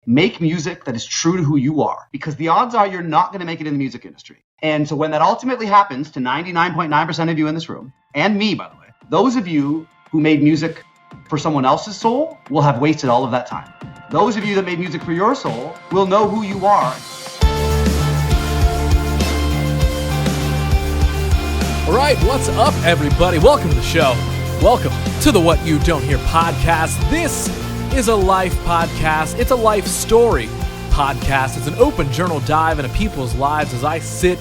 make music that is true to who you are, because the odds are you're not going to make it in the music industry. And so when that ultimately happens to 99.9% of you in this room, and me, by the way, those of you who made music for someone else's soul will have wasted all of that time. Those of you that made music for your soul will know who you are. All right, what's up, everybody? Welcome to the show. Welcome to the What You Don't Hear podcast. This is a life podcast. It's a life story podcast. It's an open journal dive into people's lives as I sit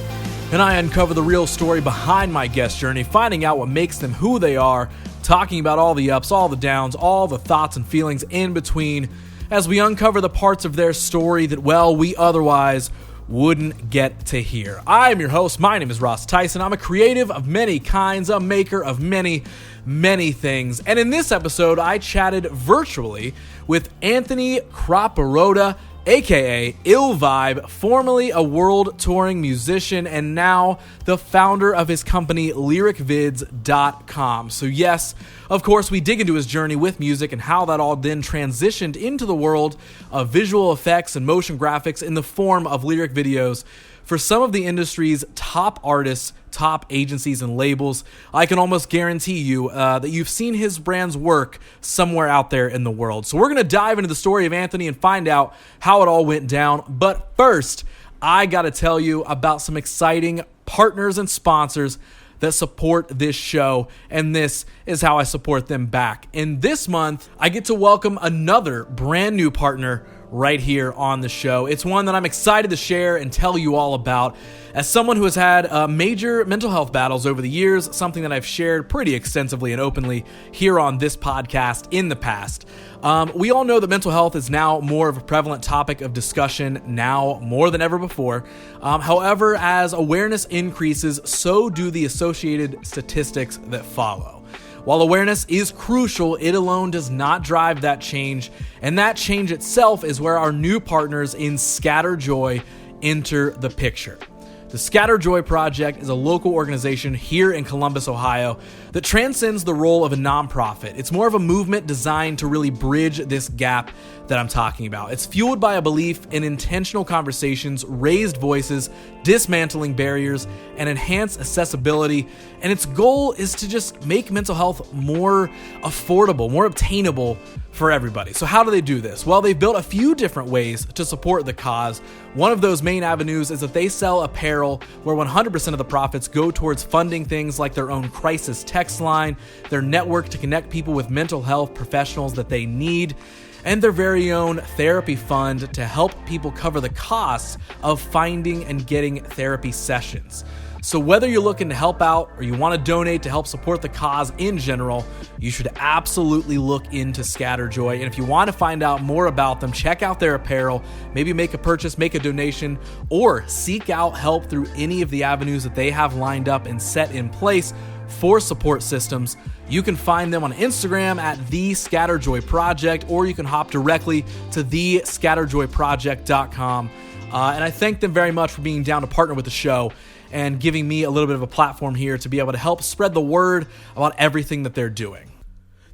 and I uncover the real story behind my guest journey, finding out what makes them who they are, talking about all the ups, all the downs, all the thoughts and feelings in between as we uncover the parts of their story that, well, we otherwise wouldn't get to hear. I'm your host. My name is Ross Tyson. I'm a creative of many kinds, a maker of many things. And in this episode, I chatted virtually with Anthony Craparotta, aka Ill Vibe, formerly a world touring musician and now the founder of his company Lyricvidsdotcom. So yes, of course, we dig into his journey with music and how that all then transitioned into the world of visual effects and motion graphics in the form of lyric videos for some of the industry's top artists, top agencies, and labels. I can almost guarantee you that you've seen his brand's work somewhere out there in the world. So we're going to dive into the story of Anthony and find out how it all went down. But first, I got to tell you about some exciting partners and sponsors that support this show, and this is how I support them back. And this month, I get to welcome another brand new partner right here on the show. It's one that I'm excited to share and tell you all about. As someone who has had major mental health battles over the years, something that I've shared pretty extensively and openly here on this podcast in the past. We all know that mental health is now more of a prevalent topic of discussion now more than ever before. However, as awareness increases, so do the associated statistics that follow. While awareness is crucial, it alone does not drive that change, and that change itself is where our new partners in Scatter Joy enter the picture. The Scatter Joy Project is a local organization here in Columbus, Ohio, that transcends the role of a nonprofit. It's more of a movement designed to really bridge this gap that I'm talking about. It's fueled by a belief in intentional conversations, raised voices, dismantling barriers, and enhance accessibility. And its goal is to just make mental health more affordable, more obtainable for everybody. So how do they do this? Well, they've built a few different ways to support the cause. One of those main avenues is that they sell apparel where 100% of the profits go towards funding things like their own crisis text line, their network to connect people with mental health professionals that they need, and their very own therapy fund to help people cover the costs of finding and getting therapy sessions. So whether you're looking to help out or you want to donate to help support the cause in general, you should absolutely look into Scatter Joy. And if you want to find out more about them, check out their apparel, maybe make a purchase, make a donation, or seek out help through any of the avenues that they have lined up and set in place for support systems. You can find them on Instagram at The Scatter Joy Project, or you can hop directly to thescatterjoyproject.com. And I thank them very much for being down to partner with the show and giving me a little bit of a platform here to be able to help spread the word about everything that they're doing.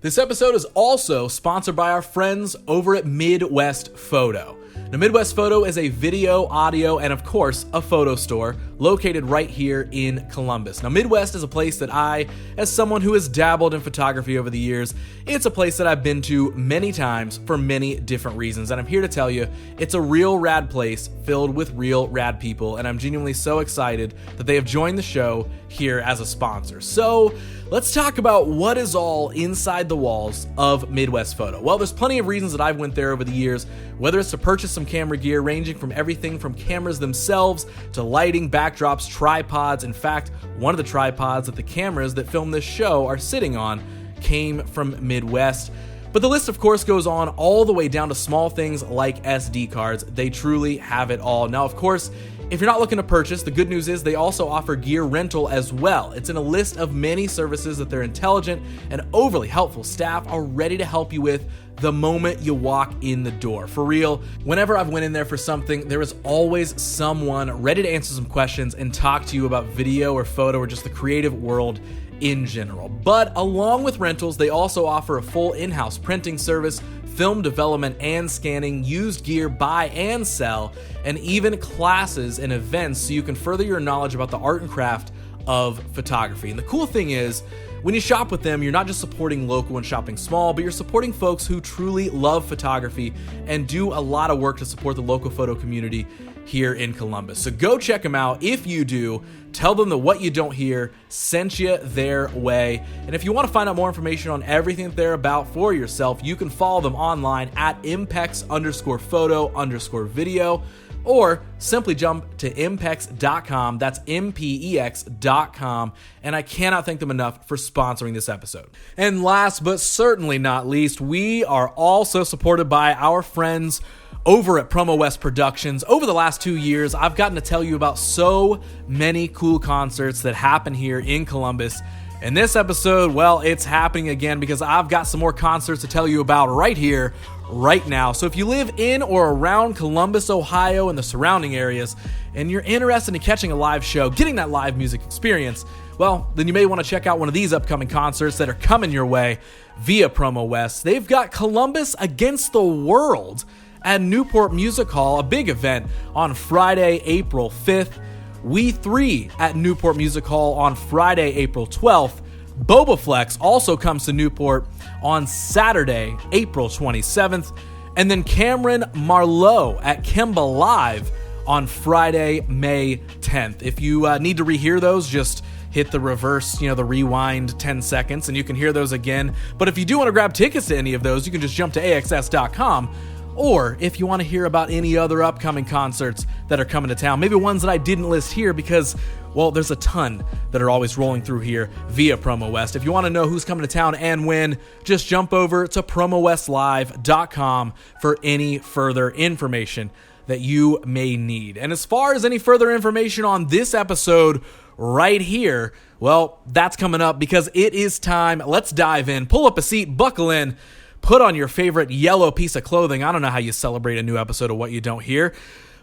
This episode is also sponsored by our friends over at Midwest Photo. Now, Midwest Photo is a video, audio, and of course, a photo store located right here in Columbus. Now, Midwest is a place that I, as someone who has dabbled in photography over the years, it's a place that I've been to many times for many different reasons. And I'm here to tell you, it's a real rad place filled with real rad people. And I'm genuinely so excited that they have joined the show here as a sponsor. So let's talk about what is all inside the walls of Midwest Photo. Well, there's plenty of reasons that I've went there over the years, whether it's to purchase some camera gear ranging from everything from cameras themselves to lighting, backdrops, tripods. In fact, one of the tripods that the cameras that film this show are sitting on came from Midwest. But the list, of course, goes on all the way down to small things like SD cards. They truly have it all. Now, of course, if you're not looking to purchase, the good news is they also offer gear rental as well. It's in a list of many services that their intelligent and overly helpful staff are ready to help you with the moment you walk in the door. For real, whenever I've went in there for something, there is always someone ready to answer some questions and talk to you about video or photo or just the creative world in general. But along with rentals, they also offer a full in-house printing service, film development and scanning, used gear, buy and sell, and even classes and events so you can further your knowledge about the art and craft of photography. And the cool thing is, when you shop with them, you're not just supporting local and shopping small, but you're supporting folks who truly love photography and do a lot of work to support the local photo community here in Columbus. So go check them out. If you do, tell them that What You Don't Hear sent you their way. And if you want to find out more information on everything that they're about for yourself, you can follow them online at impex_photo_video, or simply jump to impex.com. That's MPEX.com. And I cannot thank them enough for sponsoring this episode. And last but certainly not least, we are also supported by our friends over at Promo West Productions. Over the last 2 years, I've gotten to tell you about so many cool concerts that happen here in Columbus. And this episode, well, it's happening again because I've got some more concerts to tell you about right here, right now. So if you live in or around Columbus, Ohio, and the surrounding areas, and you're interested in catching a live show, getting that live music experience, well, then you may want to check out one of these upcoming concerts that are coming your way via Promo West. They've got Columbus Against the World at Newport Music Hall, a big event on Friday, April 5th. We3 at Newport Music Hall on Friday, April 12th. Bobaflex also comes to Newport on Saturday, April 27th. And then Cameron Marlowe at Kemba Live on Friday, May 10th. If you need to rehear those, just hit the reverse, the rewind 10 seconds, and you can hear those again. But if you do want to grab tickets to any of those, you can just jump to AXS.com. Or if you want to hear about any other upcoming concerts that are coming to town, maybe ones that I didn't list here because, well, there's a ton that are always rolling through here via Promo West. If you want to know who's coming to town and when, just jump over to promowestlive.com for any further information that you may need. And as far as any further information on this episode right here, well, that's coming up because it is time. Let's dive in. Pull up a seat, buckle in. Put on your favorite yellow piece of clothing. I don't know how you celebrate a new episode of What You Don't Hear,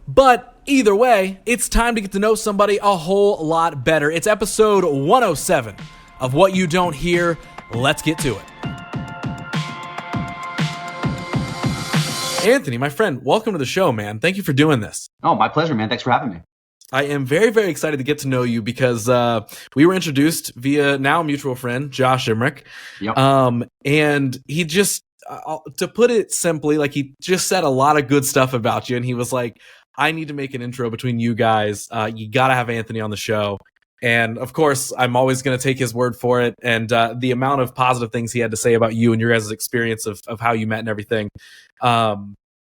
but either way, it's time to get to know somebody a whole lot better. It's episode 107 of What You Don't Hear. Let's get to it. Anthony, my friend, welcome to the show, man. Thank you for doing this. Oh, my pleasure, man. Thanks for having me. I am very, very excited to get to know you because we were introduced via now mutual friend, Josh Emmerich. Yep. And he just, to put it simply, like he just said a lot of good stuff about you. And he was like, I need to make an intro between you guys. You got to have Anthony on the show. And of course, I'm always going to take his word for it. And the amount of positive things he had to say about you and your guys' experience of how you met and everything,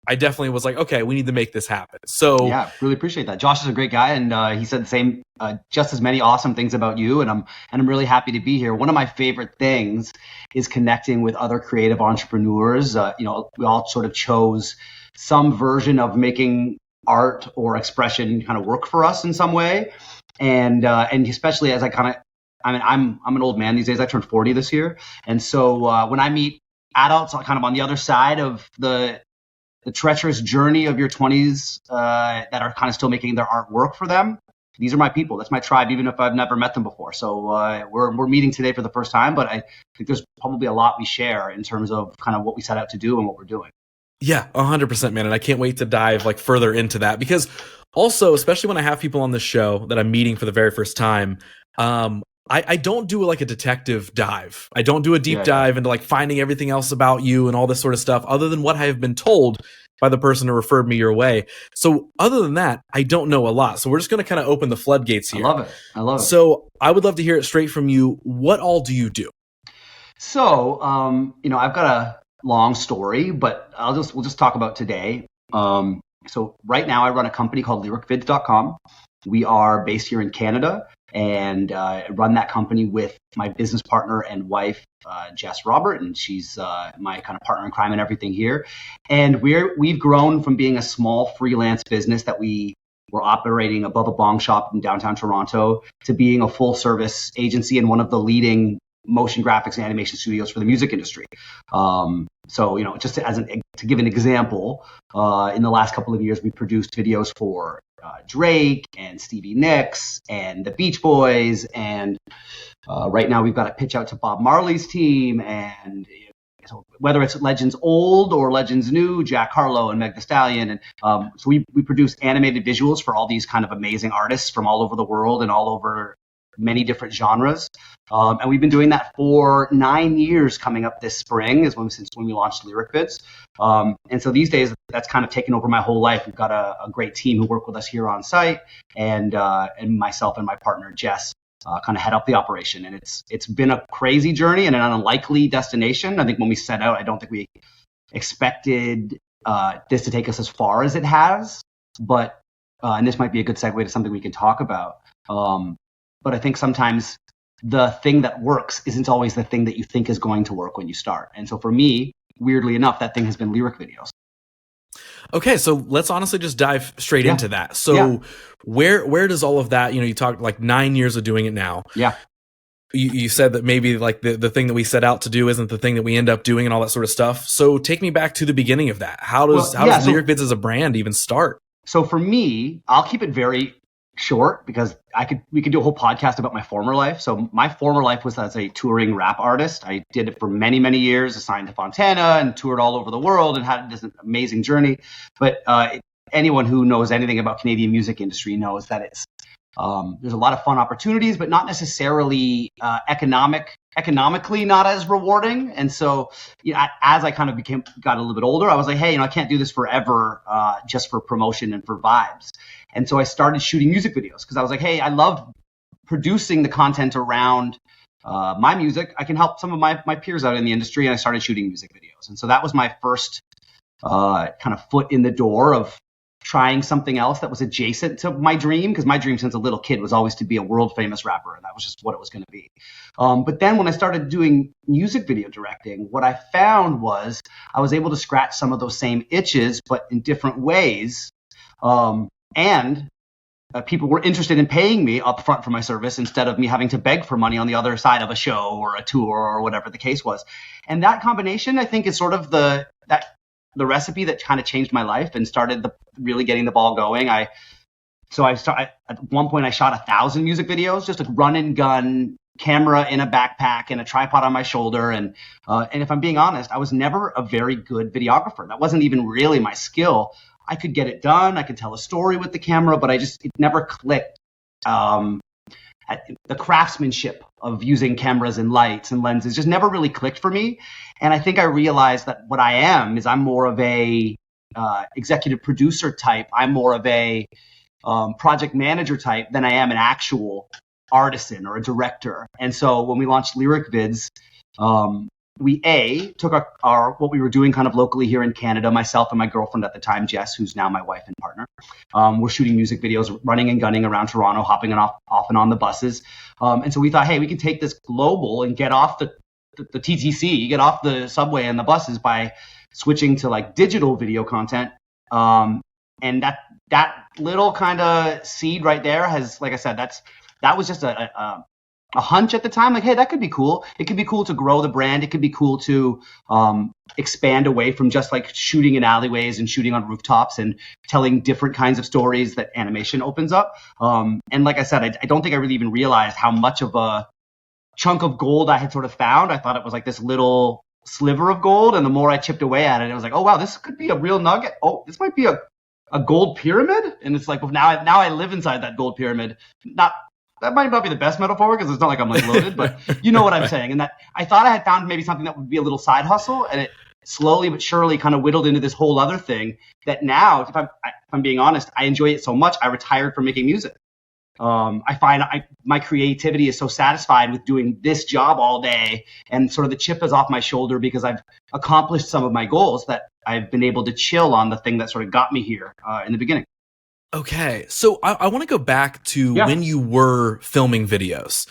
I definitely was like, okay, we need to make this happen. So yeah, really appreciate that. Josh is a great guy, and he said the same, just as many awesome things about you. And I'm really happy to be here. One of my favorite things is connecting with other creative entrepreneurs. We all sort of chose some version of making art or expression kind of work for us in some way, and especially as I'm an old man these days. I turned 40 this year, and so when I meet adults kind of on the other side of the treacherous journey of your 20s that are kind of still making their art work for them, these are my people. That's my tribe, even if I've never met them before. So we're meeting today for the first time, but I think there's probably a lot we share in terms of kind of what we set out to do and what we're doing. Yeah, 100%, man. And I can't wait to dive further into that because also, especially when I have people on the show that I'm meeting for the very first time, I don't do a detective dive. I don't do a deep dive into finding everything else about you and all this sort of stuff other than what I have been told by the person who referred me your way. So other than that, I don't know a lot. So we're just going to kind of open the floodgates here. I love it. So I would love to hear it straight from you. What all do you do? So, I've got a long story, but we'll just talk about today. So right now I run a company called Lyricvidsdotcom. We are based here in Canada, and run that company with my business partner and wife, Jess Robert, and she's my kind of partner in crime and everything here. And we've grown from being a small freelance business that we were operating above a bong shop in downtown Toronto to being a full service agency and one of the leading motion graphics and animation studios for the music industry. So, just to give an example, in the last couple of years, we produced videos for Drake and Stevie Nicks and the Beach Boys. And right now we've got a pitch out to Bob Marley's team and So whether it's Legends Old or Legends New, Jack Harlow and Meg Thee Stallion. And so we produce animated visuals for all these kind of amazing artists from all over the world and all over many different genres. And we've been doing that for 9 years coming up this spring since when we launched Lyricvids. And so these days that's kind of taken over my whole life. We've got a great team who work with us here on site, and myself and my partner Jess kind of head up the operation. And it's been a crazy journey and an unlikely destination. I think when we set out, I don't think we expected this to take us as far as it has, but and this might be a good segue to something we can talk about. But I think sometimes the thing that works isn't always the thing that you think is going to work when you start. And so for me, weirdly enough, that thing has been lyric videos. Okay, so let's honestly just dive straight into that. So where does all of that, you talked like 9 years of doing it now. Yeah. You said that maybe like the thing that we set out to do isn't the thing that we end up doing and all that sort of stuff. So take me back to the beginning of that. How does Lyricvids as a brand even start? So for me, I'll keep it very short because we could do a whole podcast about my former life. So my former life was as a touring rap artist. I did it for many, many years, assigned to Fontana and toured all over the world and had this amazing journey. But anyone who knows anything about Canadian music industry knows that it's there's a lot of fun opportunities, but not necessarily economically not as rewarding. And so, as I kind of got a little bit older, I was like, hey, I can't do this forever just for promotion and for vibes. And so I started shooting music videos because I was like, hey, I love producing the content around my music. I can help some of my peers out in the industry, and I started shooting music videos. And so that was my first kind of foot in the door of trying something else that was adjacent to my dream, because my dream since a little kid was always to be a world famous rapper, and that was just what it was going to be. But then when I started doing music video directing, what I found was I was able to scratch some of those same itches, but in different ways. And people were interested in paying me up front for my service instead of me having to beg for money on the other side of a show or a tour or whatever the case was. And that combination, I think, is sort of the recipe that kind of changed my life and started really getting the ball going. At one point I shot 1,000 music videos, just a run and gun camera in a backpack and a tripod on my shoulder. And if I'm being honest, I was never a very good videographer. That wasn't even really my skill. I could get it done. I could tell a story with the camera, but it never clicked. The craftsmanship of using cameras and lights and lenses just never really clicked for me. And I think I realized that what I am is I'm more of a executive producer type. I'm more of a project manager type than I am an actual artisan or a director. And so when we launched Lyricvids, we took our what we were doing kind of locally here in Canada, myself and my girlfriend at the time, Jess, who's now my wife and partner. We're shooting music videos, running and gunning around Toronto, hopping off and on the buses. And so we thought, hey, we can take this global and get off the TTC, get off the subway and the buses by switching to like digital video content. And that little kind of seed right there has, like I said, that was just a hunch at the time. Like, hey, that could be cool. It could be cool to grow the brand. It could be cool to expand away from just like shooting in alleyways and shooting on rooftops and telling different kinds of stories that animation opens up. And like I said, I don't think I really even realized how much of a chunk of gold I had sort of found. I thought it was like this little sliver of gold. And the more I chipped away at it, it was like, oh, wow, this could be a real nugget. Oh, this might be a gold pyramid. And it's like, well, now I live inside that gold pyramid. That might not be the best metaphor because it's not like I'm like loaded, but you know what I'm saying. And that I thought I had found maybe something that would be a little side hustle, and it slowly but surely kind of whittled into this whole other thing that now, if I'm being honest, I enjoy it so much. I retired from making music. I find my creativity is so satisfied with doing this job all day, and sort of the chip is off my shoulder because I've accomplished some of my goals that I've been able to chill on the thing that sort of got me here in the beginning. Okay, so I want to go back to when you were filming videos.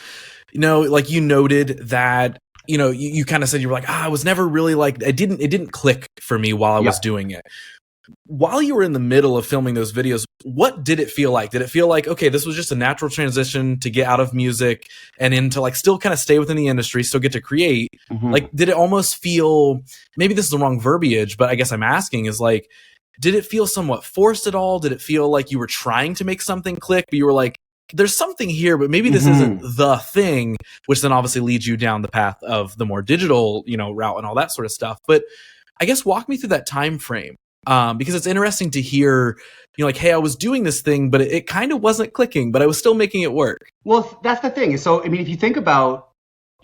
Like you noted that, you kind of said you were like, I was never really like, it didn't click for me while I was doing it. While you were in the middle of filming those videos, what did it feel like? Did it feel like, okay, this was just a natural transition to get out of music and into like still kind of stay within the industry, still get to create? Mm-hmm. Like, did it almost feel, maybe this is the wrong verbiage, but I guess I'm asking is like, did it feel somewhat forced at all? Did it feel like you were trying to make something click, but you were like, there's something here, but maybe this isn't the thing, which then obviously leads you down the path of the more digital, route and all that sort of stuff. But I guess walk me through that time frame, because it's interesting to hear, like, hey, I was doing this thing, but it kind of wasn't clicking, but I was still making it work. Well, that's the thing. So, I mean, if you think about,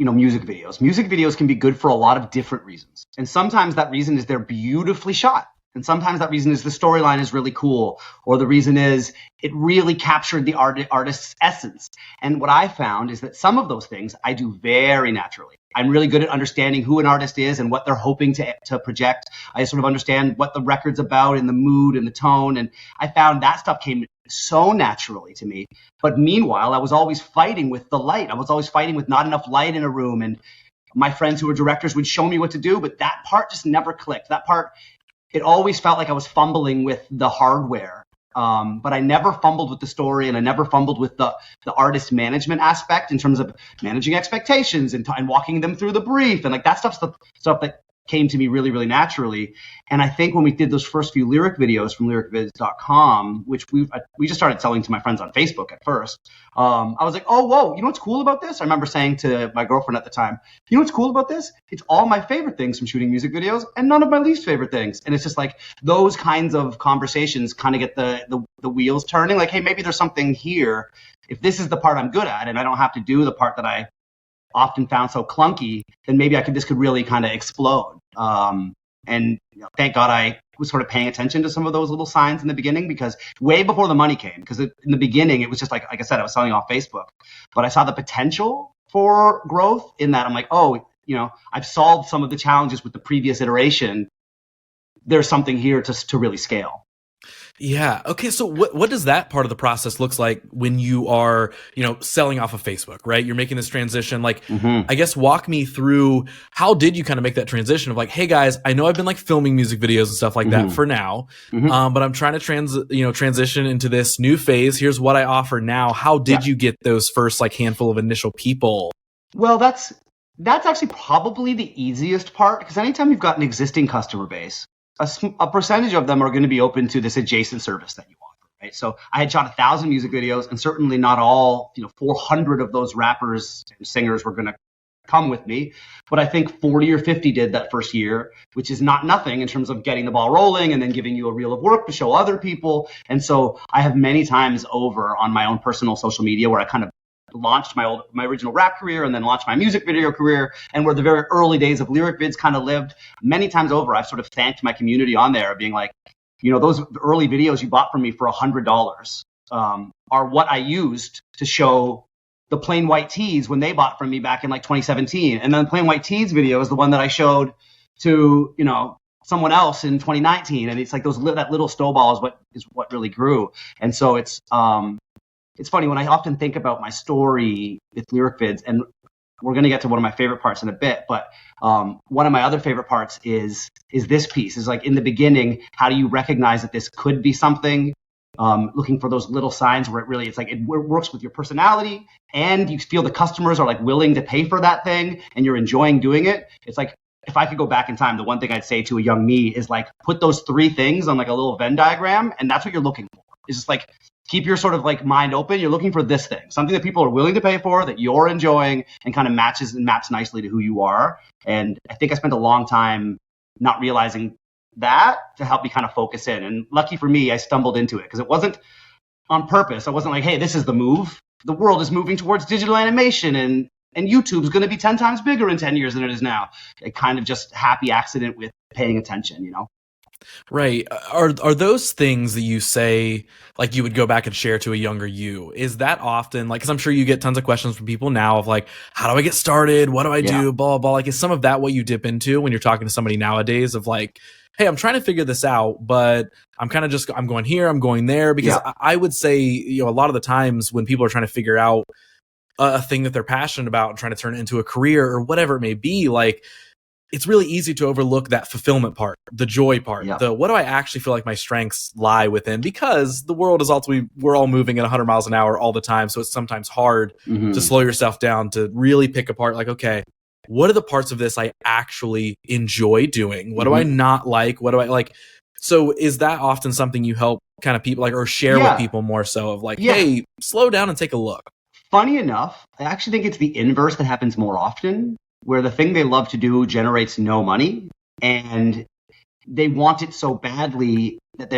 music videos can be good for a lot of different reasons. And sometimes that reason is they're beautifully shot. And sometimes that reason is the storyline is really cool, or the reason is it really captured the artist's essence. And what I found is that some of those things I do very naturally. I'm really good at understanding who an artist is and what they're hoping to project. I sort of understand what the record's about and the mood and the tone. And I found that stuff came so naturally to me. But meanwhile, I was always fighting with the light. I was always fighting with not enough light in a room. And my friends who were directors would show me what to do, but that part just never clicked. That part, it always felt like I was fumbling with the hardware. But I never fumbled with the story, and I never fumbled with the artist management aspect in terms of managing expectations and walking them through the brief. And like that stuff that came to me really, really naturally. And I think when we did those first few lyric videos from Lyricvidsdotcom, which we just started selling to my friends on Facebook at first, I was like, oh, whoa, you know what's cool about this? I remember saying to my girlfriend at the time, you know what's cool about this? It's all my favorite things from shooting music videos and none of my least favorite things. And it's just like those kinds of conversations kind of get the wheels turning. Like, hey, maybe there's something here. If this is the part I'm good at and I don't have to do the part that I often found so clunky, then maybe this could really kind of explode. And thank God I was sort of paying attention to some of those little signs in the beginning, because way before the money came, because in the beginning it was just like I said, I was selling off Facebook, but I saw the potential for growth in that. I'm like, oh, I've solved some of the challenges with the previous iteration. There's something here to really scale. Yeah. Okay. So what does that part of the process looks like when you are, selling off of Facebook, right? You're making this transition. Like, I guess walk me through, how did you kind of make that transition of like, hey guys, I know I've been like filming music videos and stuff like that for now, but I'm trying to transition into this new phase. Here's what I offer now. How did you get those first like handful of initial people? Well, that's actually probably the easiest part, because anytime you've got an existing customer base, a percentage of them are going to be open to this adjacent service that you offer, right? So I had shot 1,000 music videos, and certainly not all, 400 of those rappers and singers were going to come with me. But I think 40 or 50 did that first year, which is not nothing in terms of getting the ball rolling and then giving you a reel of work to show other people. And so I have many times over on my own personal social media where I kind of launched my original rap career and then launched my music video career, and where the very early days of lyric vids kind of lived. Many times over, I've sort of thanked my community on there, being like, those early videos you bought from me for $100 are what I used to show the Plain White Tees when they bought from me back in like 2017. And then the Plain White Tees video is the one that I showed to, someone else in 2019. And it's like that little snowball is what really grew. And so it's funny when I often think about my story with lyric vids, and we're going to get to one of my favorite parts in a bit, but one of my other favorite parts is this piece. Is like, in the beginning, how do you recognize that this could be something? Looking for those little signs where it works with your personality, and you feel the customers are like willing to pay for that thing, and you're enjoying doing it. It's like, if I could go back in time, the one thing I'd say to a young me is like, put those 3 things on like a little Venn diagram, and that's what you're looking for. It's just like, keep your sort of like mind open. You're looking for this thing, something that people are willing to pay for, that you're enjoying, and kind of maps nicely to who you are. And I think I spent a long time not realizing that to help me kind of focus in. And lucky for me, I stumbled into it because it wasn't on purpose. I wasn't like, hey, this is the move. The world is moving towards digital animation, and YouTube's going to be 10 times bigger in 10 years than it is now. A kind of just happy accident with paying attention, Right. Are those things that you say, like, you would go back and share to a younger you? Is that often, like, because I'm sure you get tons of questions from people now of like, how do I get started? What do I do? Blah, blah. Like, is some of that what you dip into when you're talking to somebody nowadays of like, hey, I'm trying to figure this out, but I'm kind of I'm going here, I'm going there? Because I would say, a lot of the times when people are trying to figure out a thing that they're passionate about and trying to turn it into a career or whatever it may be, like, it's really easy to overlook that fulfillment part, the joy part, the what do I actually feel like my strengths lie within, because the world is ultimately, we're all moving at 100 miles an hour all the time. So it's sometimes hard to slow yourself down to really pick apart, like, okay, what are the parts of this I actually enjoy doing? What do I not like? What do I like? So is that often something you help kind of people like, or share with people more so of like, hey, slow down and take a look? Funny enough, I actually think it's the inverse that happens more often, where the thing they love to do generates no money, and they want it so badly that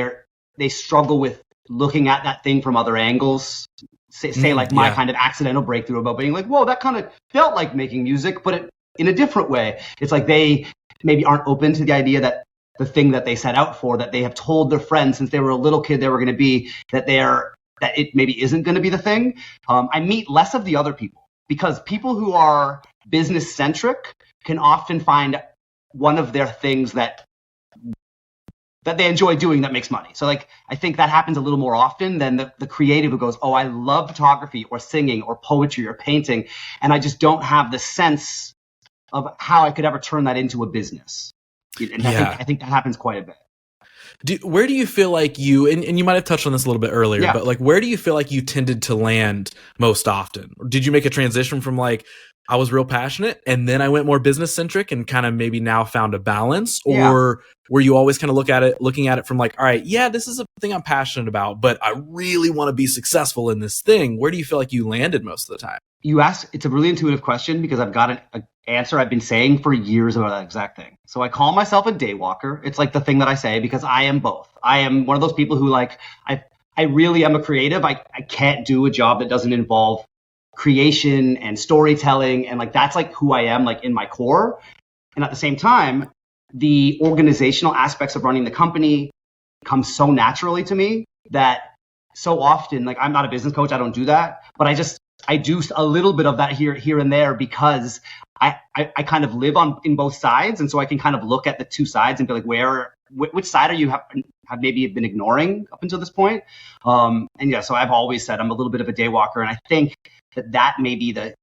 they struggle with looking at that thing from other angles. Say like my kind of accidental breakthrough about being like, whoa, that kind of felt like making music, but in a different way. It's like they maybe aren't open to the idea that the thing that they set out for, that they have told their friends since they were a little kid they were going to be, that it maybe isn't going to be the thing. I meet less of the other people, because people who are business centric can often find one of their things that they enjoy doing that makes money. So like, I think that happens a little more often than the creative who goes, oh, I love photography or singing or poetry or painting, and I just don't have the sense of how I could ever turn that into a business. And I think that happens quite a bit. Where do you feel like you, and you might have touched on this a little bit earlier, but like, where do you feel like you tended to land most often? Did you make a transition from like, I was real passionate and then I went more business centric and kind of maybe now found a balance? Or were you always kind of looking at it from like, all right, this is a thing I'm passionate about, but I really want to be successful in this thing? Where do you feel like you landed most of the time? You asked, it's a really intuitive question, because I've got an answer I've been saying for years about that exact thing. So I call myself a day walker. It's like the thing that I say, because I am both. I am one of those people who like, I really am a creative. I can't do a job that doesn't involve creation and storytelling. And like, that's like who I am, like in my core. And at the same time, the organizational aspects of running the company come so naturally to me that so often, like, I'm not a business coach. I don't do that, but I do a little bit of that here and there, because I kind of live in both sides. And so I can kind of look at the two sides and be like, which side are you have maybe been ignoring up until this point? So I've always said I'm a little bit of a day walker. And I think that may be the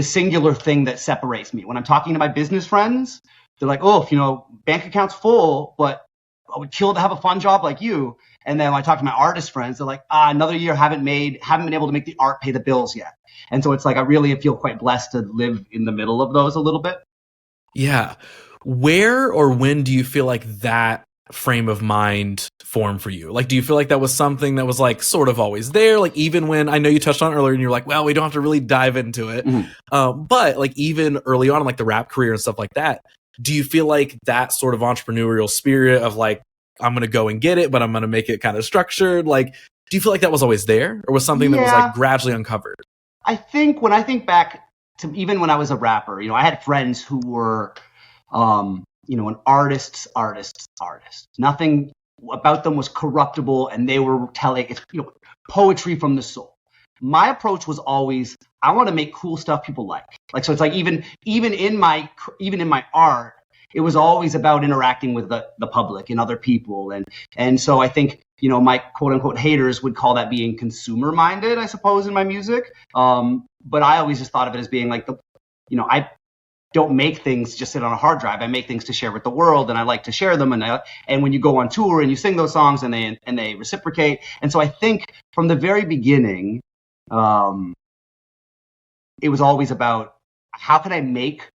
singular thing that separates me. When I'm talking to my business friends, they're like, oh, bank account's full, but I would kill to have a fun job like you. And then when I talk to my artist friends, they're like, another year, haven't been able to make the art pay the bills yet. And so it's like, I really feel quite blessed to live in the middle of those a little bit. Yeah. Where or when do you feel like that frame of mind formed for you? Like, do you feel like that was something that was like sort of always there? Like, even when I know you touched on it earlier and you're like, well, we don't have to really dive into it. But like, even early on in like the rap career and stuff like that, do you feel like that sort of entrepreneurial spirit of like, I'm going to go and get it, but I'm going to make it kind of structured? Like, do you feel like that was always there, or was something that was like gradually uncovered? I think when I think back to even when I was a rapper, I had friends who were, an artist's artist. Nothing about them was corruptible, and they were telling, poetry from the soul. My approach was always, I want to make cool stuff people like. So it's like even in my art, it was always about interacting with the public and other people. And so I think, my quote unquote haters would call that being consumer minded, I suppose, in my music. But I always just thought of it as being like I don't make things just sit on a hard drive. I make things to share with the world, and I like to share them. And when you go on tour and you sing those songs and they reciprocate. And so I think from the very beginning, it was always about, how can I make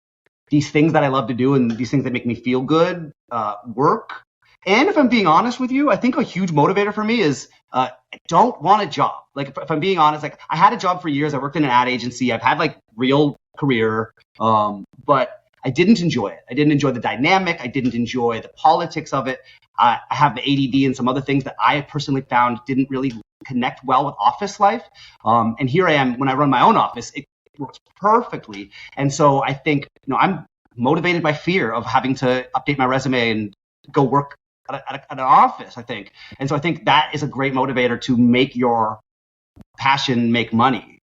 these things that I love to do and these things that make me feel good work? And if I'm being honest with you, I think a huge motivator for me is I don't want a job. Like, if I'm being honest, like, I had a job for years. I worked in an ad agency. I've had like real career, but I didn't enjoy it. I didn't enjoy the dynamic. I didn't enjoy the politics of it. I have the ADD and some other things that I personally found didn't really connect well with office life. And here I am, when I run my own office, it works perfectly. And so I think, I'm motivated by fear of having to update my resume and go work at an office, I think. And so I think that is a great motivator to make your passion make money,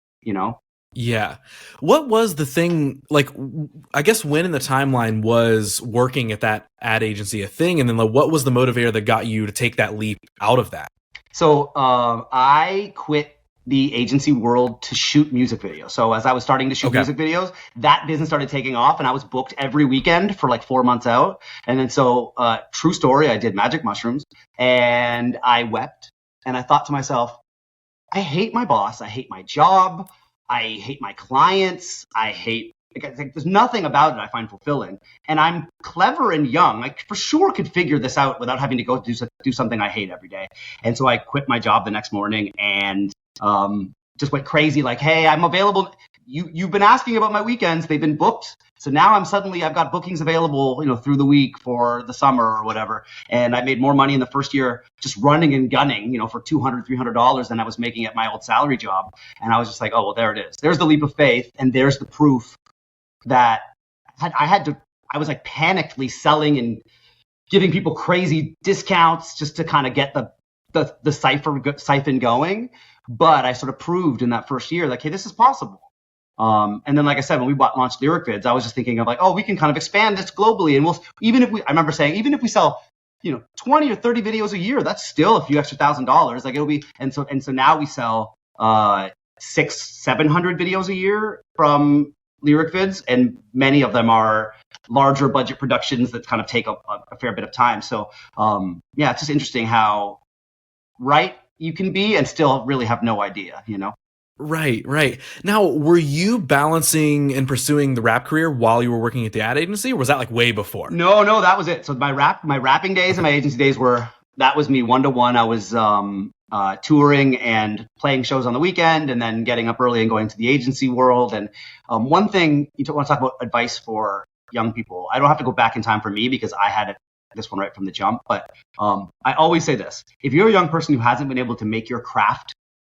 Yeah. What was the thing, like, I guess when in the timeline was working at that ad agency a thing? And then like, what was the motivator that got you to take that leap out of that? So I quit the agency world to shoot music videos. So as I was starting to shoot music videos, that business started taking off, and I was booked every weekend for like 4 months out. And then so true story, I did magic mushrooms and I wept, and I thought to myself, I hate my boss. I hate my job. I hate my clients. I hate there's nothing about it I find fulfilling. And I'm clever and young. I for sure could figure this out without having to go do something I hate every day. And so I quit my job the next morning and just went crazy. Like, hey, I'm available. You've been asking about my weekends. They've been booked. So now I've got bookings available, through the week for the summer or whatever. And I made more money in the first year just running and gunning, for $200, $300 than I was making at my old salary job. And I was just like, oh, well, there it is. There's the leap of faith. And there's the proof that I was like panically selling and giving people crazy discounts just to kind of get the siphon going. But I sort of proved in that first year, like, hey, this is possible. And then, like I said, when we launched Lyricvids, I was just thinking of like, oh, we can kind of expand this globally. And I remember saying, even if we sell, 20 or 30 videos a year, that's still a few extra $1,000. Like it'll be, and so now we sell, 600-700 videos a year from Lyricvids, and many of them are larger budget productions that kind of take a fair bit of time. So, it's just interesting how right you can be and still really have no idea, Right. Now, were you balancing and pursuing the rap career while you were working at the ad agency, or was that like way before? No, that was it. So my rapping days and my agency days that was me 1-to-1. I was touring and playing shows on the weekend and then getting up early and going to the agency world. And one thing you want to talk about advice for young people. I don't have to go back in time for me because I had this one right from the jump. But I always say this. If you're a young person who hasn't been able to make your craft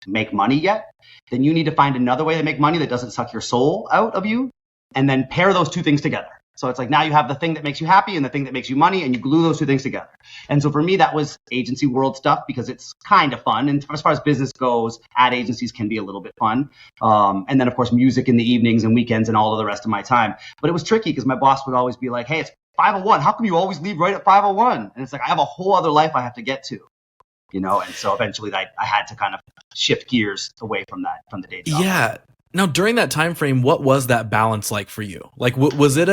make money yet, then you need to find another way to make money that doesn't suck your soul out of you, and then pair those two things together. So it's like now you have the thing that makes you happy and the thing that makes you money, and you glue those two things together. And so for me, that was agency world stuff because it's kind of fun. And as far as business goes, ad agencies can be a little bit fun. And then, of course, music in the evenings and weekends and all of the rest of my time. But it was tricky because my boss would always be like, hey, it's 5:01. How come you always leave right at 5:01? And it's like, I have a whole other life I have to get to. And so eventually I had to kind of shift gears away from the day job. Yeah. Now, during that time frame, what was that balance like for you? Like, was it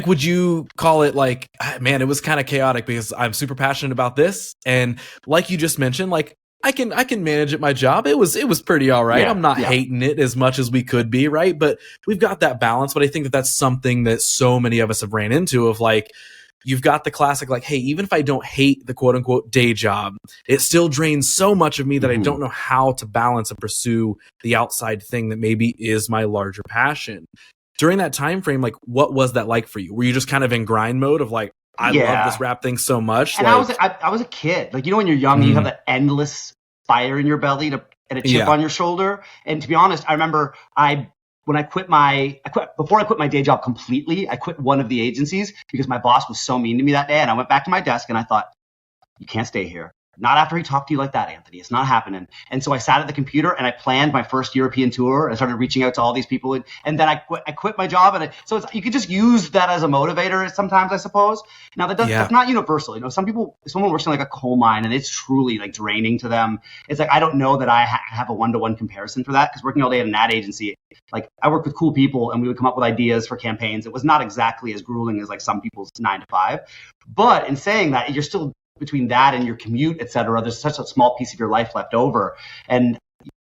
would you call it like, man, it was kind of chaotic because I'm super passionate about this. And like you just mentioned, like I can manage at my job. It was pretty all right. Yeah, I'm not hating it as much as we could be. Right. But we've got that balance. But I think that's something that so many of us have ran into of like, you've got the classic, like, hey, even if I don't hate the quote unquote day job, it still drains so much of me that I don't know how to balance and pursue the outside thing that maybe is my larger passion. During that time frame, like, what was that like for you? Were you just kind of in grind mode of like, I love this rap thing so much? And I was a kid. Like, when you're young, you have that endless fire in your belly and a chip on your shoulder. And to be honest, I remember before I quit my day job completely, I quit one of the agencies because my boss was so mean to me that day. And I went back to my desk and I thought, you can't stay here. Not after he talked to you like that, Anthony. It's not happening. And so I sat at the computer and I planned my first European tour. I started reaching out to all these people. And then I quit my job. And so you could just use that as a motivator sometimes, I suppose. Now, that's not universal. Some people, if someone works in like a coal mine and it's truly like draining to them, it's like, I don't know that I have a one-to-one comparison for that, because working all day at an ad agency, like I worked with cool people and we would come up with ideas for campaigns. It was not exactly as grueling as like some people's 9 to 5. But in saying that, you're still between that and your commute, et cetera, there's such a small piece of your life left over. And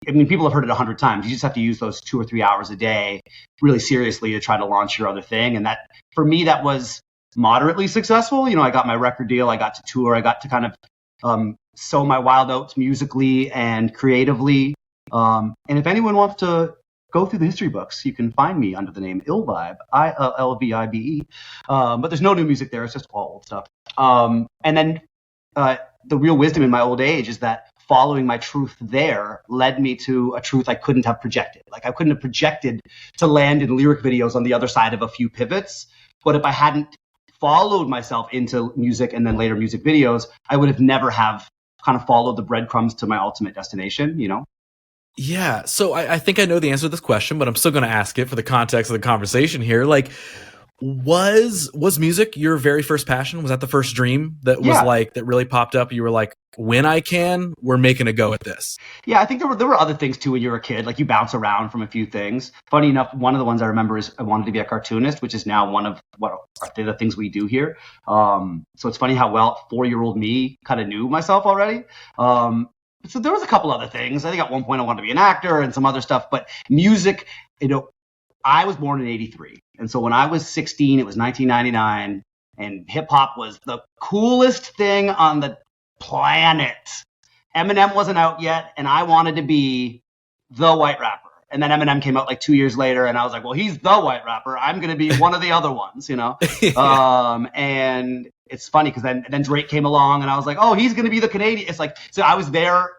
I mean, people have heard it 100 times. You just have to use those 2 or 3 hours a day really seriously to try to launch your other thing. And that, for me, that was moderately successful. I got my record deal. I got to tour. I got to kind of sow my wild oats musically and creatively. And if anyone wants to go through the history books, you can find me under the name Illvibe, ILLVIBE. But there's no new music there. It's just all old stuff. And then the real wisdom in my old age is that following my truth there led me to a truth I couldn't have projected. Like, I couldn't have projected to land in lyric videos on the other side of a few pivots. But if I hadn't followed myself into music and then later music videos, I would have never have kind of followed the breadcrumbs to my ultimate destination, Yeah. So I think I know the answer to this question, but I'm still going to ask it for the context of the conversation here. Like, was music your very first passion? Was that the first dream that was like, that really popped up? You were like, when I can, we're making a go at this. Yeah. I think there were other things too when you were a kid. Like, you bounce around from a few things. Funny enough, one of the ones I remember is I wanted to be a cartoonist, which is now one of the things we do here. So it's funny how well 4-year-old me kind of knew myself already. So there was a couple other things. I think at one point I wanted to be an actor and some other stuff, but music, I was born in 83. And so when I was 16, it was 1999, and hip hop was the coolest thing on the planet. Eminem wasn't out yet, and I wanted to be the white rapper. And then Eminem came out like 2 years later, and I was like, well, he's the white rapper. I'm going to be one of the other ones, you know? And it's funny because then Drake came along, and I was like, oh, he's going to be the Canadian. It's like, so I was there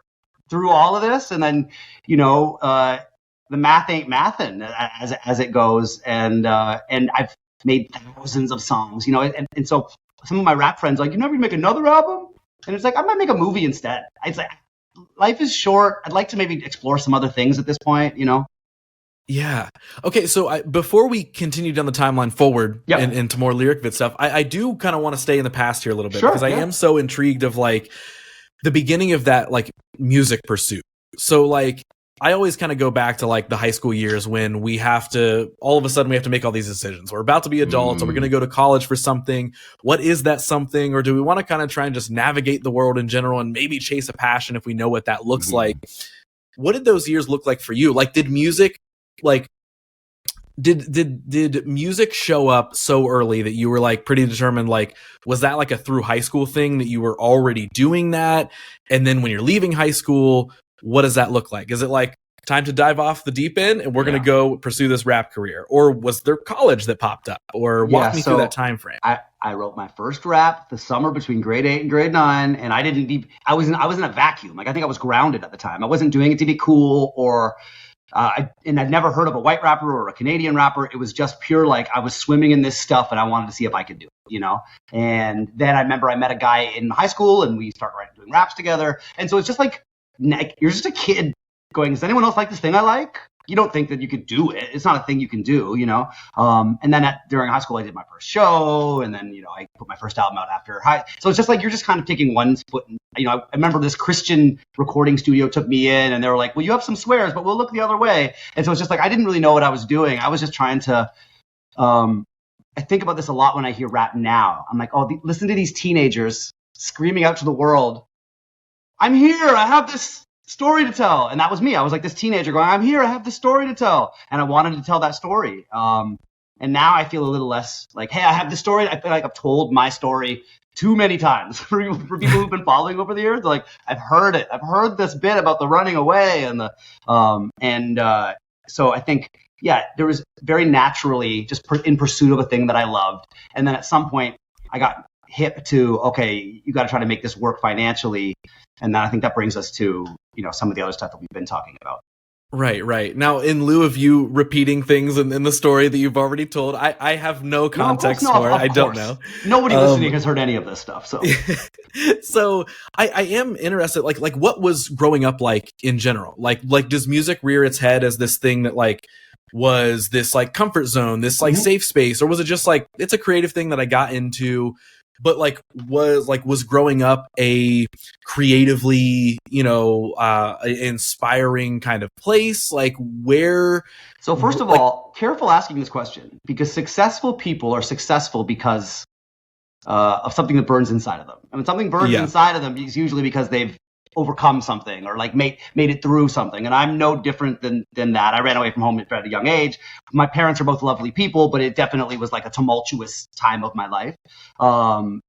through all of this, and then, you know, the math ain't mathin' as it goes. And I've made thousands of songs, you know, and so some of my rap friends are like, you never make another album? And it's like, I might make a movie instead. It's like, life is short. I'd like to maybe explore some other things at this point, you know? Yeah. Okay. So before we continue down the timeline forward and into more lyric vid stuff, I do kind of want to stay in the past here a little bit because I am so intrigued of like the beginning of that like music pursuit. So like I always kind of go back to like the high school years when we have to, all of a sudden we have to make all these decisions. We're about to be adults or we're going to go to college for something. What is that something? Or do we want to kind of try and just navigate the world in general and maybe chase a passion if we know what that looks like? What did those years look like for you? Like, did music, like, did music show up so early that you were like pretty determined? Like, was that like a through high school thing that you were already doing that? And then when you're leaving high school, what does that look like? Is it like time to dive off the deep end and we're going to go pursue this rap career? Or was there college that popped up? Or walk me through that time frame. I wrote my first rap the summer between grade 8 and grade 9, and I was in a vacuum. Like, I think I was grounded at the time. I wasn't doing it to be cool or and I'd never heard of a white rapper or a Canadian rapper. It was just pure, like, I was swimming in this stuff and I wanted to see if I could do it, you know? And then I remember I met a guy in high school and we started doing raps together. And so it's just like, you're just a kid going, does anyone else like this thing I like? You don't think that you could do it. It's not a thing you can do, you know? And then during high school, I did my first show, and then, you know, I put my first album out after high. So it's just like, you're just kind of taking one foot. And, you know, I remember this Christian recording studio took me in, and they were like, well, you have some swears, but we'll look the other way. And so it's just like, I didn't really know what I was doing. I was just trying to, I think about this a lot when I hear rap now. I'm like, oh, listen to these teenagers screaming out to the world, I'm here, I have this story to tell. And that was me. I was like this teenager going, I'm here, I have this story to tell. And I wanted to tell that story. And now I feel a little less like, hey, I have this story. I feel like I've told my story too many times for people who've been following over the years. Like, I've heard it. I've heard this bit about the running away and the, so I think, yeah, there was very naturally just in pursuit of a thing that I loved. And then at some point I got hip to, okay, you got to try to make this work financially. And then I think that brings us to, you know, some of the other stuff that we've been talking about. Right. Now, in lieu of you repeating things in the story that you've already told, I have no context for it. I don't know. Nobody listening has heard any of this stuff. So, so I am interested, like what was growing up like in general? Like does music rear its head as this thing that like was this like comfort zone, this like safe space, or was it just like it's a creative thing that I got into? But was growing up a creatively, you know, inspiring kind of place? Like where? So first of all, careful asking this question, because successful people are successful because of something that burns inside of them. I mean, something burns inside of them is usually because they've overcome something or like made it through something. And I'm no different than that. I ran away from home at a young age. My parents are both lovely people, but it definitely was like a tumultuous time of my life. I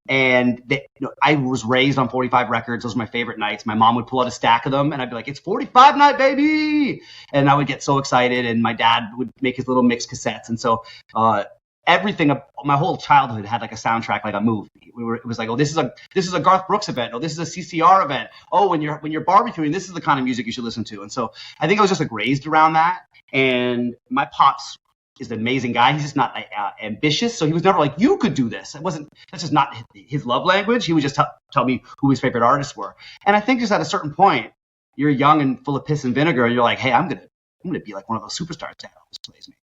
was raised on 45 records. Those were my favorite nights. My mom would pull out a stack of them and I'd be like, it's 45 night, baby. And I would get so excited, and my dad would make his little mix cassettes. And so, everything, my whole childhood had like a soundtrack, like a movie. It was like, oh, this is a Garth Brooks event. Oh, this is a CCR event. Oh, when you're barbecuing, this is the kind of music you should listen to. And so I think I was just like raised around that. And my pops is an amazing guy. He's just not ambitious. So he was never like, you could do this. That's just not his love language. He would just tell me who his favorite artists were. And I think just at a certain point, you're young and full of piss and vinegar, and you're like, hey, I'm going to be like one of those superstars that always plays me.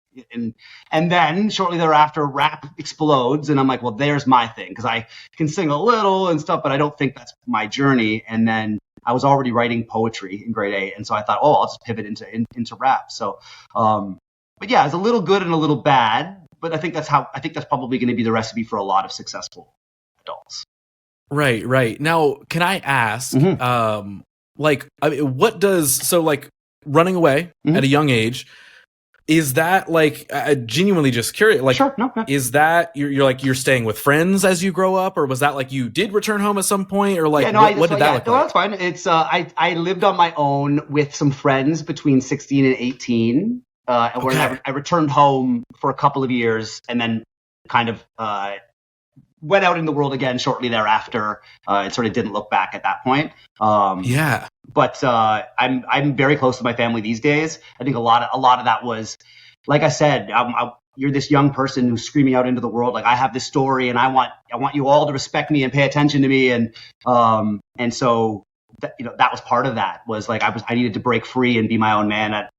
And then shortly thereafter, rap explodes, and I'm like, well, there's my thing, because I can sing a little and stuff, but I don't think that's my journey. And then I was already writing poetry in grade 8, and so I thought, oh, I'll just pivot into rap. So, but yeah, it's a little good and a little bad, but I think that's probably going to be the recipe for a lot of successful adults. Right. Now, can I ask, what does running away at a young age? is that like, genuinely just curious, like, Sure, no. is that you're staying with friends as you grow up, or was that like you did return home at some point, or like, what did that look no, like? that's fine. It's I lived on my own with some friends between 16 and 18. Okay. I returned home for a couple of years and then kind of went out in the world again shortly thereafter. It sort of didn't look back at that point. Yeah. But I'm very close to my family these days. I think a lot of that was, like I said, you're this young person who's screaming out into the world like, I have this story and I want you all to respect me and pay attention to me, and so that was part of that, was like I needed to break free and be my own man at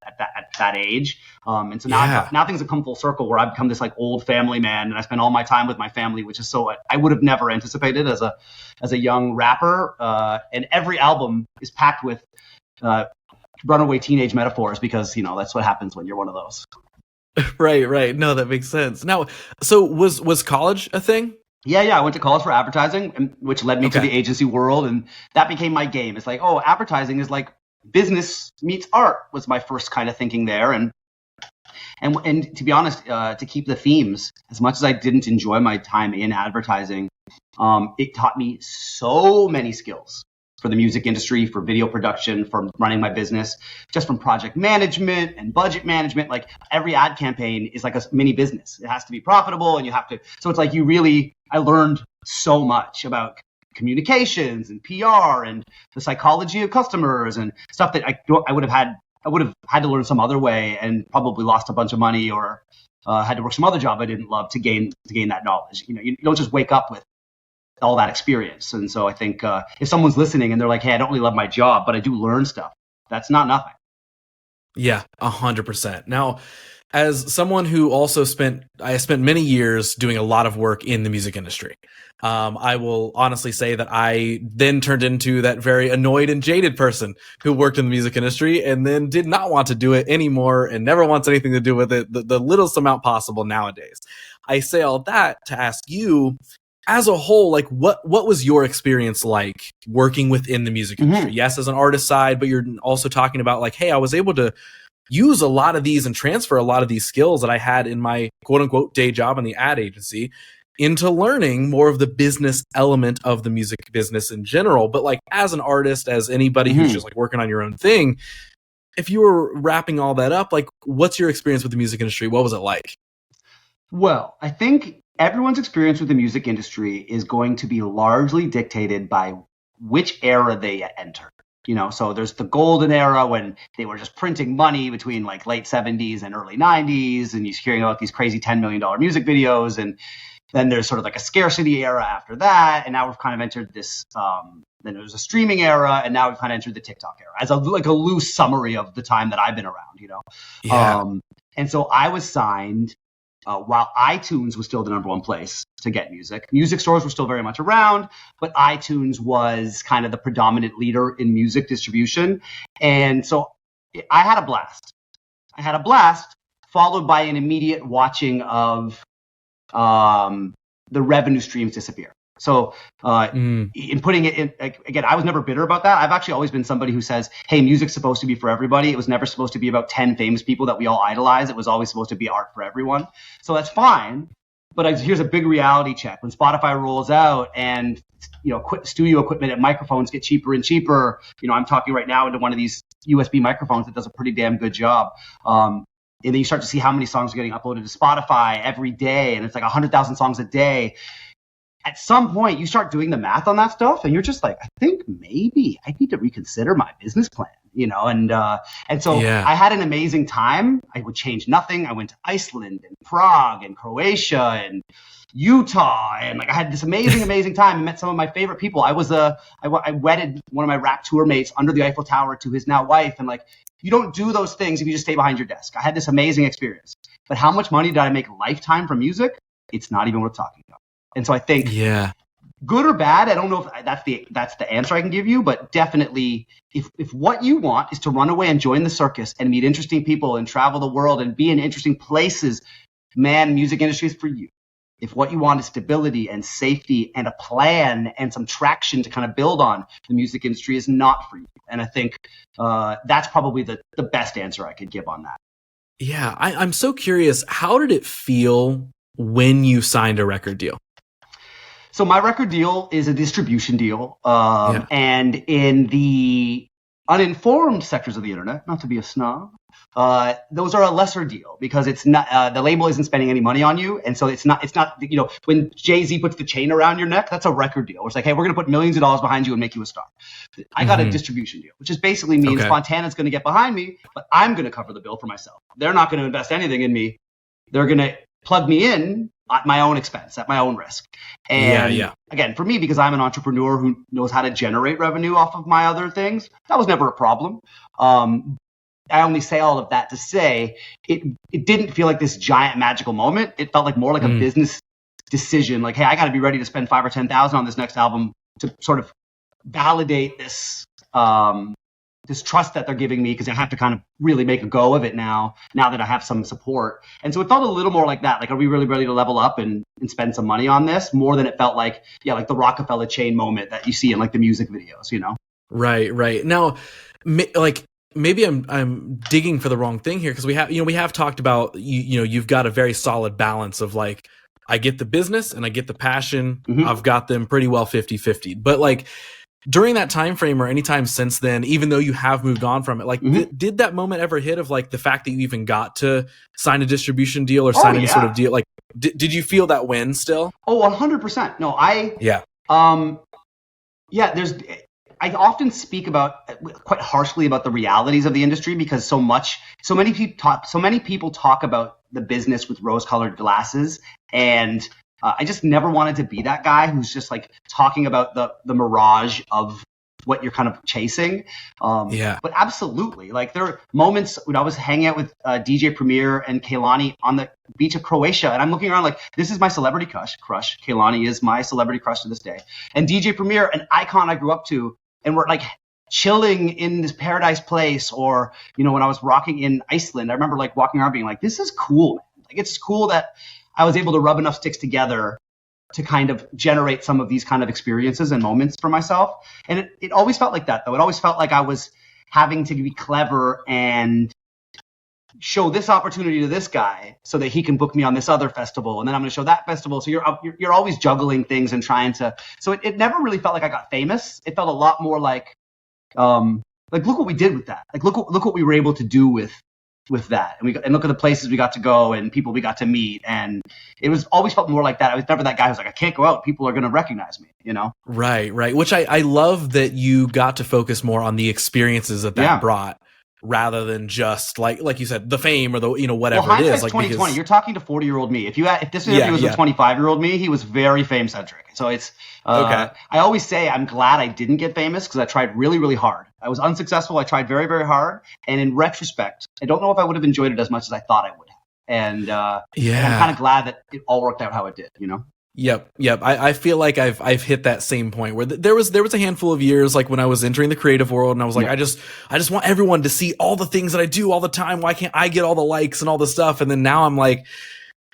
that age. And so now things have come full circle where I've become this like old family man, and I spend all my time with my family, which is so I would have never anticipated as a young rapper. And every album is packed with runaway teenage metaphors, because that's what happens when you're one of those. Right. No, that makes sense. Now, so was college a thing? Yeah. I went to college for advertising, which led me to the agency world, and that became my game. It's like, oh, advertising is like business meets art, was my first kind of thinking there. And to be honest, to keep the themes, as much as I didn't enjoy my time in advertising, it taught me so many skills for the music industry, for video production, for running my business, just from project management and budget management. Like every ad campaign is like a mini business. It has to be profitable, and so it's like I learned so much about communications and PR and the psychology of customers and stuff that I would have had to learn some other way, and probably lost a bunch of money, or had to work some other job I didn't love to gain that knowledge. You don't just wake up with all that experience. And so I think if someone's listening and they're like, hey, I don't really love my job, but I do learn stuff, that's not nothing. Yeah, 100%. Now, as someone who also spent many years doing a lot of work in the music industry, I will honestly say that I then turned into that very annoyed and jaded person who worked in the music industry and then did not want to do it anymore and never wants anything to do with it, the littlest amount possible nowadays. I say all that to ask you, as a whole, like what was your experience like working within the music industry? Mm-hmm. Yes, as an artist side, but you're also talking about like, hey, I was able to use a lot of these and transfer a lot of these skills that I had in my quote unquote day job in the ad agency into learning more of the business element of the music business in general. But like as an artist, as anybody who's just like working on your own thing, if you were wrapping all that up, like what's your experience with the music industry? What was it like? Well, I think everyone's experience with the music industry is going to be largely dictated by which era they enter. So there's the golden era when they were just printing money between like late 70s and early 90s, and you're hearing about these crazy $10 million music videos. And then there's sort of like a scarcity era after that. And now we've kind of entered this, then there's a streaming era, and now we've kind of entered the TikTok era, as a loose summary of the time that I've been around, Yeah. And so I was signed while iTunes was still the number one place to get music. Music stores were still very much around, but iTunes was kind of the predominant leader in music distribution. And so I had a blast, followed by an immediate watching of the revenue streams disappear. So in putting it in, again, I was never bitter about that. I've actually always been somebody who says, hey, music's supposed to be for everybody. It was never supposed to be about 10 famous people that we all idolize. It was always supposed to be art for everyone. So that's fine. But here's a big reality check. When Spotify rolls out and studio equipment and microphones get cheaper and cheaper, I'm talking right now into one of these USB microphones that does a pretty damn good job. And then you start to see how many songs are getting uploaded to Spotify every day, and it's like 100,000 songs a day. At some point, you start doing the math on that stuff, and you're just like, I think maybe I need to reconsider my business plan, And so I had an amazing time. I would change nothing. I went to Iceland and Prague and Croatia and Utah, and like I had this amazing time. I met some of my favorite people. I wedded one of my rap tour mates under the Eiffel Tower to his now wife, and like, you don't do those things if you just stay behind your desk. I had this amazing experience. But how much money did I make lifetime from music? It's not even worth talking about. And so I think, good or bad, I don't know if that's the answer I can give you, but definitely if what you want is to run away and join the circus and meet interesting people and travel the world and be in interesting places, man, music industry is for you. If what you want is stability and safety and a plan and some traction to kind of build on, the music industry is not for you. And I think that's probably the best answer I could give on that. Yeah, I'm so curious. How did it feel when you signed a record deal? So my record deal is a distribution deal. Yeah. And in the uninformed sectors of the internet, not to be a snob, those are a lesser deal because it's not, the label isn't spending any money on you. And so it's not, when Jay-Z puts the chain around your neck, that's a record deal. It's like, hey, we're going to put millions of dollars behind you and make you a star. I got a distribution deal, which just basically means Fontana's going to get behind me, but I'm going to cover the bill for myself. They're not going to invest anything in me. They're going to plug me in at my own expense, at my own risk. And again, for me, because I'm an entrepreneur who knows how to generate revenue off of my other things, that was never a problem. I only say all of that to say it didn't feel like this giant magical moment. It felt like more like a business decision. Like, hey, I got to be ready to spend $5,000 or $10,000 on this next album to sort of validate this this trust that they're giving me, because I have to kind of really make a go of it now that I have some support. And so it felt a little more like that. Like, are we really ready to level up and spend some money on this? More than it felt like, like the Rockefeller chain moment that you see in like the music videos, Right. Now, like, maybe I'm digging for the wrong thing here, because we have talked about, you've got a very solid balance of like, I get the business and I get the passion. I've got them pretty well 50-50. But like, during that time frame or anytime since then, even though you have moved on from it, like did that moment ever hit of like the fact that you even got to sign a distribution deal or sign any sort of deal? Like, did you feel that win still? Oh, 100%. No, I often speak about quite harshly about the realities of the industry, because so many people talk about the business with rose-colored glasses, and I just never wanted to be that guy who's just like talking about the mirage of what you're kind of chasing. But absolutely, like there are moments when I was hanging out with DJ Premier and Kehlani on the beach of Croatia, and I'm looking around like, this is my celebrity crush. Kehlani is my celebrity crush to this day. And DJ Premier, an icon I grew up to, and we're like chilling in this paradise place. Or, when I was rocking in Iceland, I remember like walking around being like, this is cool, man. Like, it's cool that I was able to rub enough sticks together to kind of generate some of these kind of experiences and moments for myself. And it always felt like that, though. It always felt like I was having to be clever and show this opportunity to this guy so that he can book me on this other festival, and then I'm going to show that festival. So you're always juggling things and trying to. So it never really felt like I got famous. It felt a lot more like look what we did with that. Like look what we were able to do with that, and look at the places we got to go and people we got to meet, and it was always felt more like that. I was never that guy who's like, I can't go out, people are going to recognize me, Right. Which I love that you got to focus more on the experiences that brought, rather than just like you said, the fame or the whatever it is. Like 2020, you're talking to 40-year-old me. If this interview was with 25-year-old me, he was very fame centric. So it's okay. I always say I'm glad I didn't get famous, because I tried really, really hard. I was unsuccessful. I tried very, very hard, and in retrospect, I don't know if I would have enjoyed it as much as I thought I would have. And I'm kind of glad that it all worked out how it did. Yep. I feel like I've hit that same point where there was a handful of years, like when I was entering the creative world, and I was like, I just want everyone to see all the things that I do all the time. Why can't I get all the likes and all the stuff? And then now I'm like,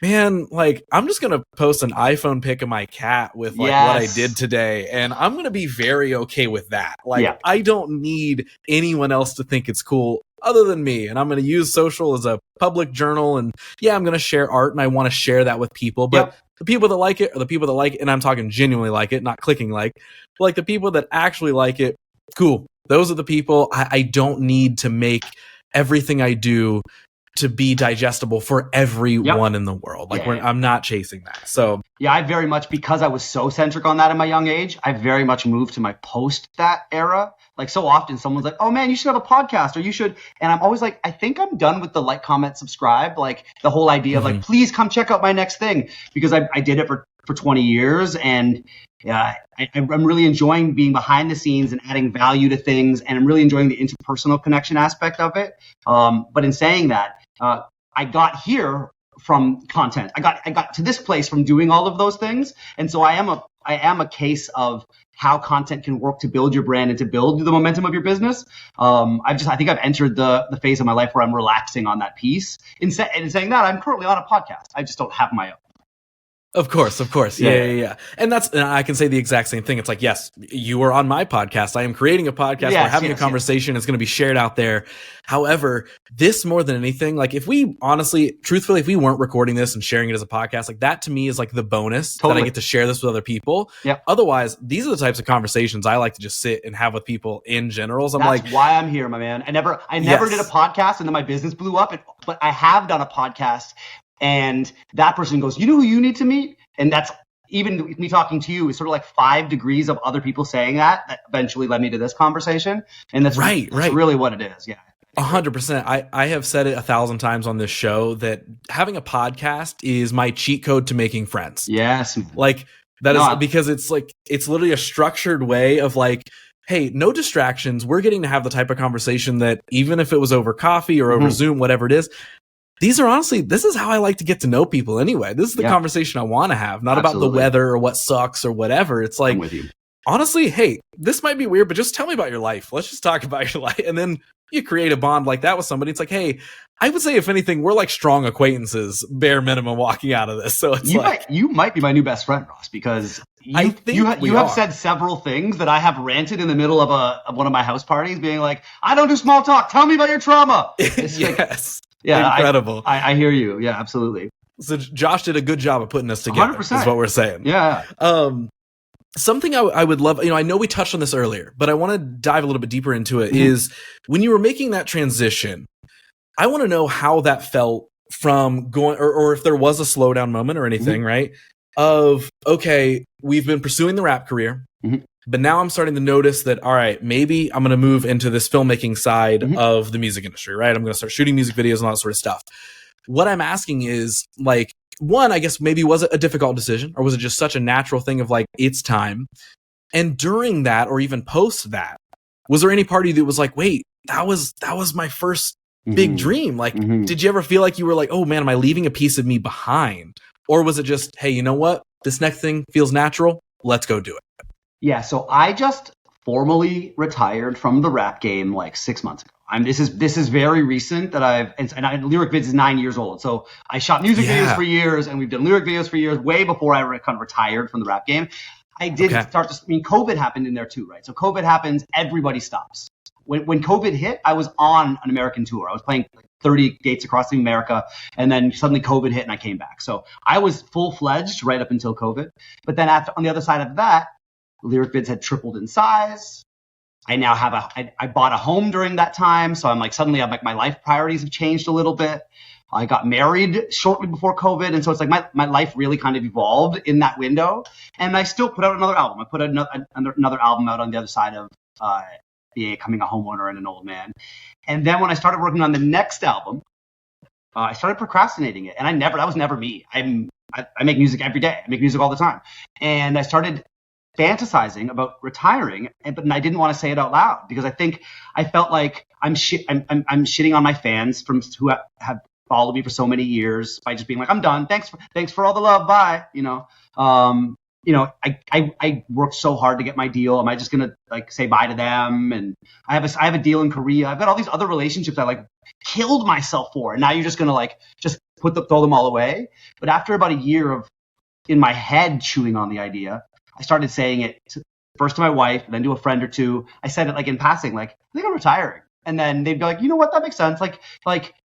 man, like I'm just going to post an iPhone pic of my cat with like what I did today. And I'm going to be very okay with that. Like I don't need anyone else to think it's cool other than me. And I'm going to use social as a public journal. And I'm going to share art, and I want to share that with people. But the people that like it are the people that like it. And I'm talking genuinely like it, not clicking like. But like the people that actually like it, cool. Those are the people. I don't need to make everything I do to be digestible for everyone in the world. Like I'm not chasing that. So I very much, because I was so centric on that in my young age, I very much moved to my post that era. Like so often someone's like, oh man, you should have a podcast, or you should. And I'm always like, I think I'm done with the like, comment, subscribe. Like the whole idea of like, please come check out my next thing, because I did it for 20 years. And I'm really enjoying being behind the scenes and adding value to things. And I'm really enjoying the interpersonal connection aspect of it. But in saying that, I got here from content. I got to this place from doing all of those things. And so I am a case of how content can work to build your brand and to build the momentum of your business. I think I've entered the phase of my life where I'm relaxing on that piece. In saying that, I'm currently on a podcast. I just don't have my own. Of course. Yeah. And I can say the exact same thing. It's like, yes, you are on my podcast. I am creating a podcast. We're having a conversation. It's going to be shared out there. However, this more than anything, like if we truthfully, if we weren't recording this and sharing it as a podcast, like that to me is like the bonus that I get to share this with other people. Yep. Otherwise, these are the types of conversations I like to just sit and have with people in general. So that's why I'm here, my man. I never did a podcast, and then my business blew up, but I have done a podcast. And that person goes, you know who you need to meet? And that's even me talking to you is sort of like 5 degrees of other people saying that eventually led me to this conversation. And that's really what it is. Yeah. 100%. I have said it 1,000 times on this show that having a podcast is my cheat code to making friends. Yes. Like that is because it's like, it's literally a structured way of like, hey, no distractions. We're getting to have the type of conversation that even if it was over coffee or over Zoom, whatever it is, this is how I like to get to know people anyway. This is the conversation I want to have, not about the weather or what sucks or whatever. It's like, honestly, hey, this might be weird, but just tell me about your life. Let's just talk about your life. And then you create a bond like that with somebody. It's like, hey, I would say if anything, we're like strong acquaintances, bare minimum walking out of this. So it's you might be my new best friend, Ross, because you have said several things that I have ranted in the middle of one of my house parties being like, I don't do small talk. Tell me about your trauma. Yes. Yeah, incredible. I hear you. Yeah, absolutely. So Josh did a good job of putting us together. 100%. Is what we're saying. Yeah. Something I would love, I know we touched on this earlier, but I want to dive a little bit deeper into it, is when you were making that transition, I want to know how that felt from going, or if there was a slowdown moment or anything, right? Of, okay, we've been pursuing the rap career, but now I'm starting to notice that, all right, maybe I'm going to move into this filmmaking side of the music industry, right? I'm going to start shooting music videos and all that sort of stuff. What I'm asking is, like, one, I guess maybe was it a difficult decision, or was it just such a natural thing of like, it's time? And during that, or even post that, was there any part of you that was like, wait, that was my first big dream? Like, did you ever feel like you were like, oh man, am I leaving a piece of me behind? Or was it just, hey, you know what? This next thing feels natural. Let's go do it. Yeah, so I just formally retired from the rap game like 6 months ago. This is very recent that Lyricvids is 9 years old. So I shot music videos for years, and we've done lyric videos for years, way before I kind of retired from the rap game. I did start to, COVID happened in there too, right? So COVID happens, everybody stops. When COVID hit, I was on an American tour. I was playing 30 dates across America, and then suddenly COVID hit and I came back. So I was full-fledged right up until COVID. But then on the other side of that, Lyricvids had tripled in size. I now have I bought a home during that time. So I'm like, suddenly I'm like, my life priorities have changed a little bit. I got married shortly before COVID. And so it's like my life really kind of evolved in that window. And I still put out another album. I put another album out on the other side of becoming a homeowner and an old man. And then when I started working on the next album, I started procrastinating it. And that was never me. I make music every day. I make music all the time. And I started fantasizing about retiring, but I didn't want to say it out loud because I felt like I'm shitting on my fans who have followed me for so many years by just being like, I'm done. Thanks for all the love. Bye. I worked so hard to get my deal. Am I just gonna like say bye to them? And I have a deal in Korea. I've got all these other relationships I like killed myself for, and now you're just gonna like just throw them all away. But after about a year of in my head chewing on the idea, I started saying it first to my wife, then to a friend or two. I said it like in passing, like, I think I'm retiring. And then they'd be like, you know what, that makes sense. Like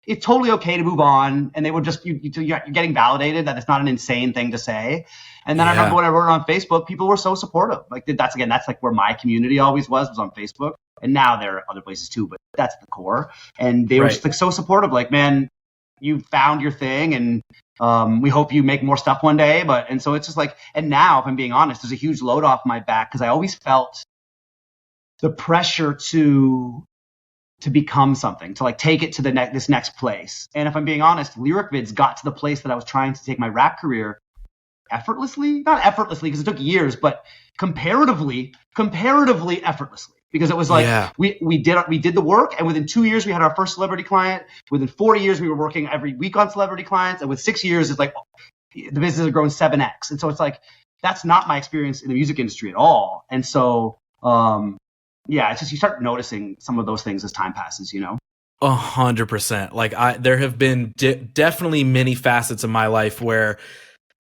it's totally okay to move on. And they would just, you're getting validated that it's not an insane thing to say. And then I remember when I wrote it on Facebook, people were so supportive. Like that's like where my community always was on Facebook. And now there are other places too, but that's the core. And they were just like so supportive, like, man, you found your thing, and we hope you make more stuff one day. And so it's just like, and now, if I'm being honest, there's a huge load off my back because I always felt the pressure to become something, to like take it to this next place. And if I'm being honest, Lyricvids got to the place that I was trying to take my rap career not effortlessly because it took years, but comparatively effortlessly. Because it was like we did the work, and within 2 years we had our first celebrity client. Within 4 years we were working every week on celebrity clients, and with 6 years it's like the business has grown 7x. And so it's like that's not my experience in the music industry at all. And so it's just you start noticing some of those things as time passes, 100%. Like there have been definitely many facets of my life where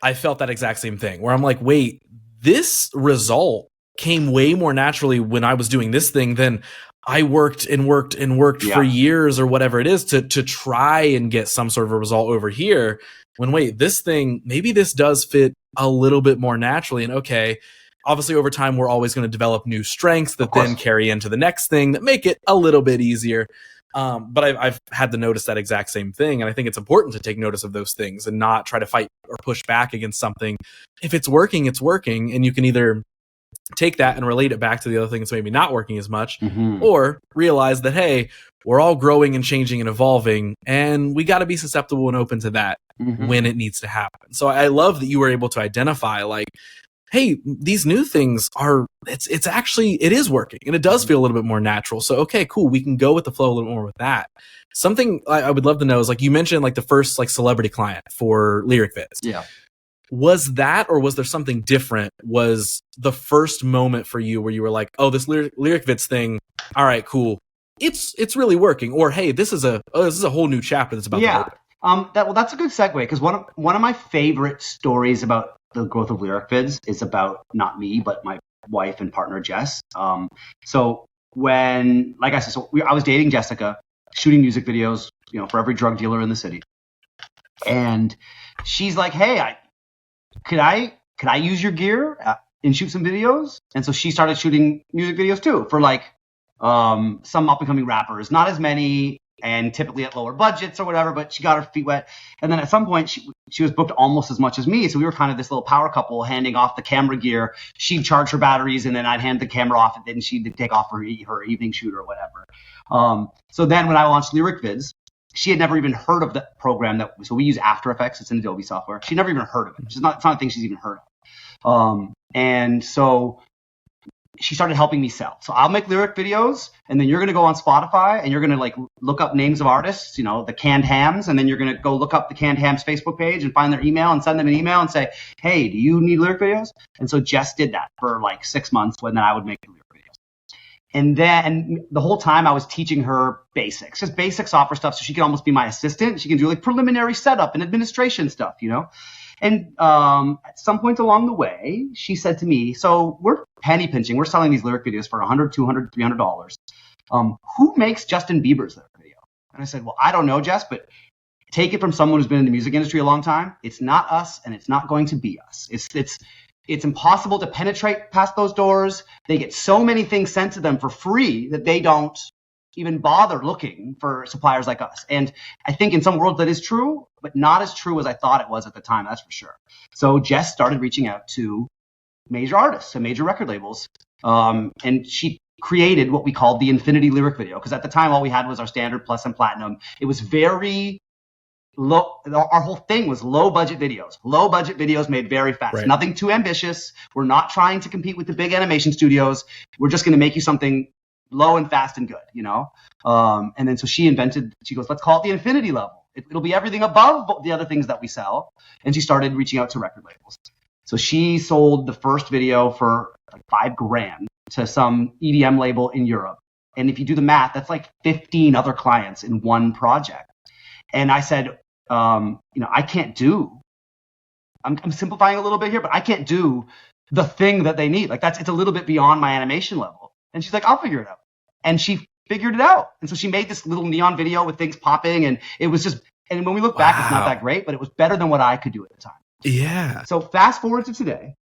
I felt that exact same thing where I'm like, wait, this result came way more naturally when I was doing this thing than I worked for years or whatever it is to try and get some sort of a result over here. When wait, this thing, maybe this does fit a little bit more naturally. And okay, obviously over time, we're always going to develop new strengths that then carry into the next thing that make it a little bit easier. But I've had to notice that exact same thing. And I think it's important to take notice of those things and not try to fight or push back against something. If it's working, it's working. And you can either take that and relate it back to the other things maybe not working as much, or realize that, hey, we're all growing and changing and evolving, and we got to be susceptible and open to that when it needs to happen. So I love that you were able to identify like, hey, these new things are, it's actually, it is working and it does feel a little bit more natural. So, okay, cool. We can go with the flow a little more with that. Something I would love to know is like you mentioned like the first like celebrity client for Lyricvids. Yeah. Was that, or was there something different? Was the first moment for you where you were like, oh, this Lyricvids thing, all right, cool. It's really working. Or, hey, this is a whole new chapter that's about to open. That's a good segue, because one of my favorite stories about the growth of Lyricvids is about not me, but my wife and partner, Jess. So when, like I said, I was dating Jessica, shooting music videos, for every drug dealer in the city. And she's like, hey, could I use your gear and shoot some videos? And so she started shooting music videos too for like some up and coming rappers, not as many, and typically at lower budgets or whatever, but she got her feet wet. And then at some point she was booked almost as much as me. So we were kind of this little power couple handing off the camera gear. She'd charge her batteries and then I'd hand the camera off, and then she'd take off her evening shoot or whatever. So then when I launched Lyricvids, she had never even heard of the program so we use After Effects. It's an Adobe software. She'd never even heard of it. It's not a thing she's even heard of. And so she started helping me sell. So I'll make lyric videos, and then you're going to go on Spotify and you're going to like look up names of artists, the Canned Hams, and then you're going to go look up the Canned Hams Facebook page and find their email and send them an email and say, hey, do you need lyric videos? And so Jess did that for like 6 months, when then I would make the lyric videos. And then the whole time I was teaching her basics, just basic software stuff, so she can almost be my assistant. She can do like preliminary setup and administration stuff, And at some point along the way, she said to me, so we're penny pinching. We're selling these lyric videos for $100, $200, $300. Who makes Justin Bieber's lyric video? And I said, well, I don't know, Jess, but take it from someone who's been in the music industry a long time. It's not us, and it's not going to be us. It's impossible to penetrate past those doors. They get so many things sent to them for free that they don't even bother looking for suppliers like us. And I think in some worlds that is true, but not as true as I thought it was at the time, that's for sure. So Jess started reaching out to major artists and major record labels. And she created what we called the Infinity lyric video, because at the time all we had was our standard plus and platinum. It was very low. Our whole thing was low budget videos made very fast. Right. Nothing too ambitious. We're not trying to compete with the big animation studios. We're just going to make you something low and fast and good, And then so she goes, let's call it the Infinity level. It'll be everything above the other things that we sell. And she started reaching out to record labels. So she sold the first video for like $5,000 to some EDM label in Europe. And if you do the math, that's like 15 other clients in one project. And I said, I can't do, I'm simplifying a little bit here, but I can't do the thing that they need. Like it's a little bit beyond my animation level. And she's like, I'll figure it out. And she figured it out. And so she made this little neon video with things popping. And it was just, and when we look back, it's not that great, but it was better than what I could do at the time. Yeah. So fast forward to today,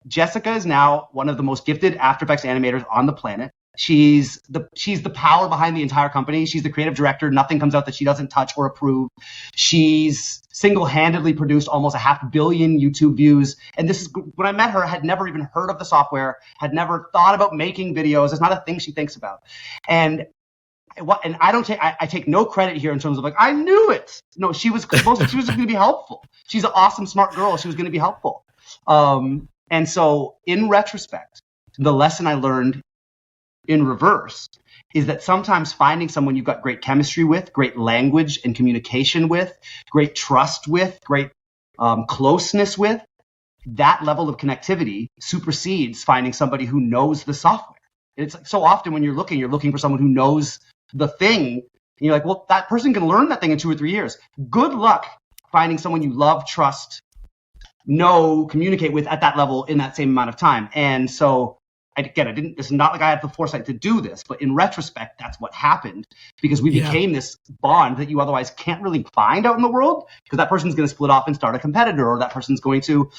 Jessica is now one of the most gifted After Effects animators on the planet. She's the power behind the entire company. She's the creative director. Nothing comes out that she doesn't touch or approve. She's single-handedly produced almost 500 million YouTube views. And this is, when I met her, had never even heard of the software, had never thought about making videos. It's not a thing she thinks about. And I take no credit here in terms of like, I knew it. No, she was going to be helpful. She's an awesome, smart girl. She was going to be helpful. And so in retrospect, the lesson I learned in reverse is that sometimes finding someone you've got great chemistry with, great language and communication with, great trust with, great closeness with, that level of connectivity supersedes finding somebody who knows the software. It's like so often when you're looking for someone who knows the thing, and you're like, well, that person can learn that thing in 2 or 3 years. Good luck finding someone you love, trust, communicate with at that level in that same amount of time. And so it's not like I had the foresight to do this, but in retrospect, that's what happened, because we became this bond that you otherwise can't really find out in the world, because that person's going to split off and start a competitor, or that person's going to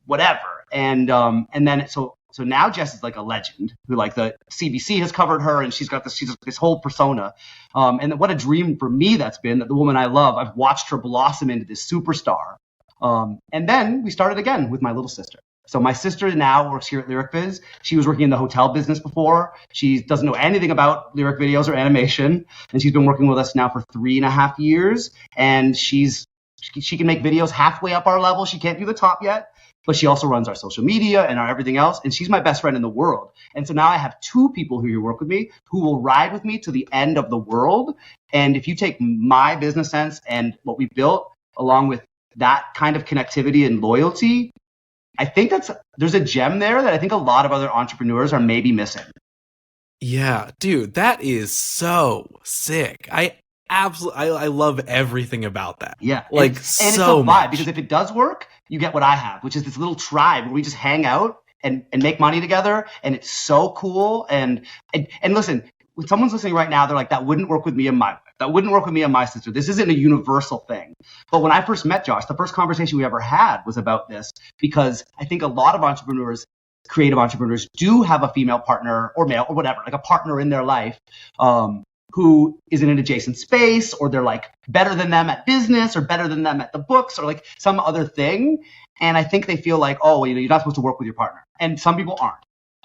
whatever. And then so now Jess is like a legend who, like, the CBC has covered her, and she's got this whole persona. And what a dream for me that's been, that the woman I love, I've watched her blossom into this superstar. And then we started again with my little sister. So my sister now works here at Lyricvids. She was working in the hotel business before. She doesn't know anything about lyric videos or animation. And she's been working with us now for 3.5 years. And she can make videos halfway up our level. She can't do the top yet, but she also runs our social media and our everything else. And she's my best friend in the world. And so now I have 2 people who work with me who will ride with me to the end of the world. And if you take my business sense and what we built, along with that kind of connectivity and loyalty, I think there's a gem there that I think a lot of other entrepreneurs are maybe missing. Yeah, dude, that is so sick. I love everything about that. Yeah. Like, and it's the vibe, much. because if it does work, you get what I have, which is this little tribe where we just hang out and make money together. And it's so cool. And listen, when someone's listening right now, they're like, that wouldn't work with me and my wife. That wouldn't work with me and my sister. This isn't a universal thing. But when I first met Josh, the first conversation we ever had was about this, because I think a lot of entrepreneurs, creative entrepreneurs, do have a female partner or male or whatever, like a partner in their life, who is in an adjacent space, or they're like better than them at business, or better than them at the books, or like some other thing. And I think they feel like, oh, you're not supposed to work with your partner. And some people aren't.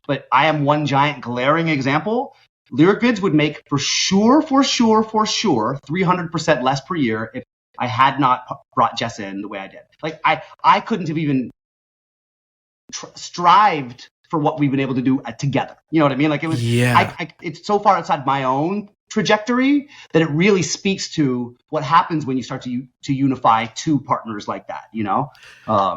But I am one giant glaring example. Lyricvids would make for sure 300% less per year if I had not brought Jess in the way I did. Like, I couldn't have even strived for what we've been able to do together. You know what I mean? Like, it was, it's so far outside my own trajectory that it really speaks to what happens when you start to unify 2 partners like that, you know?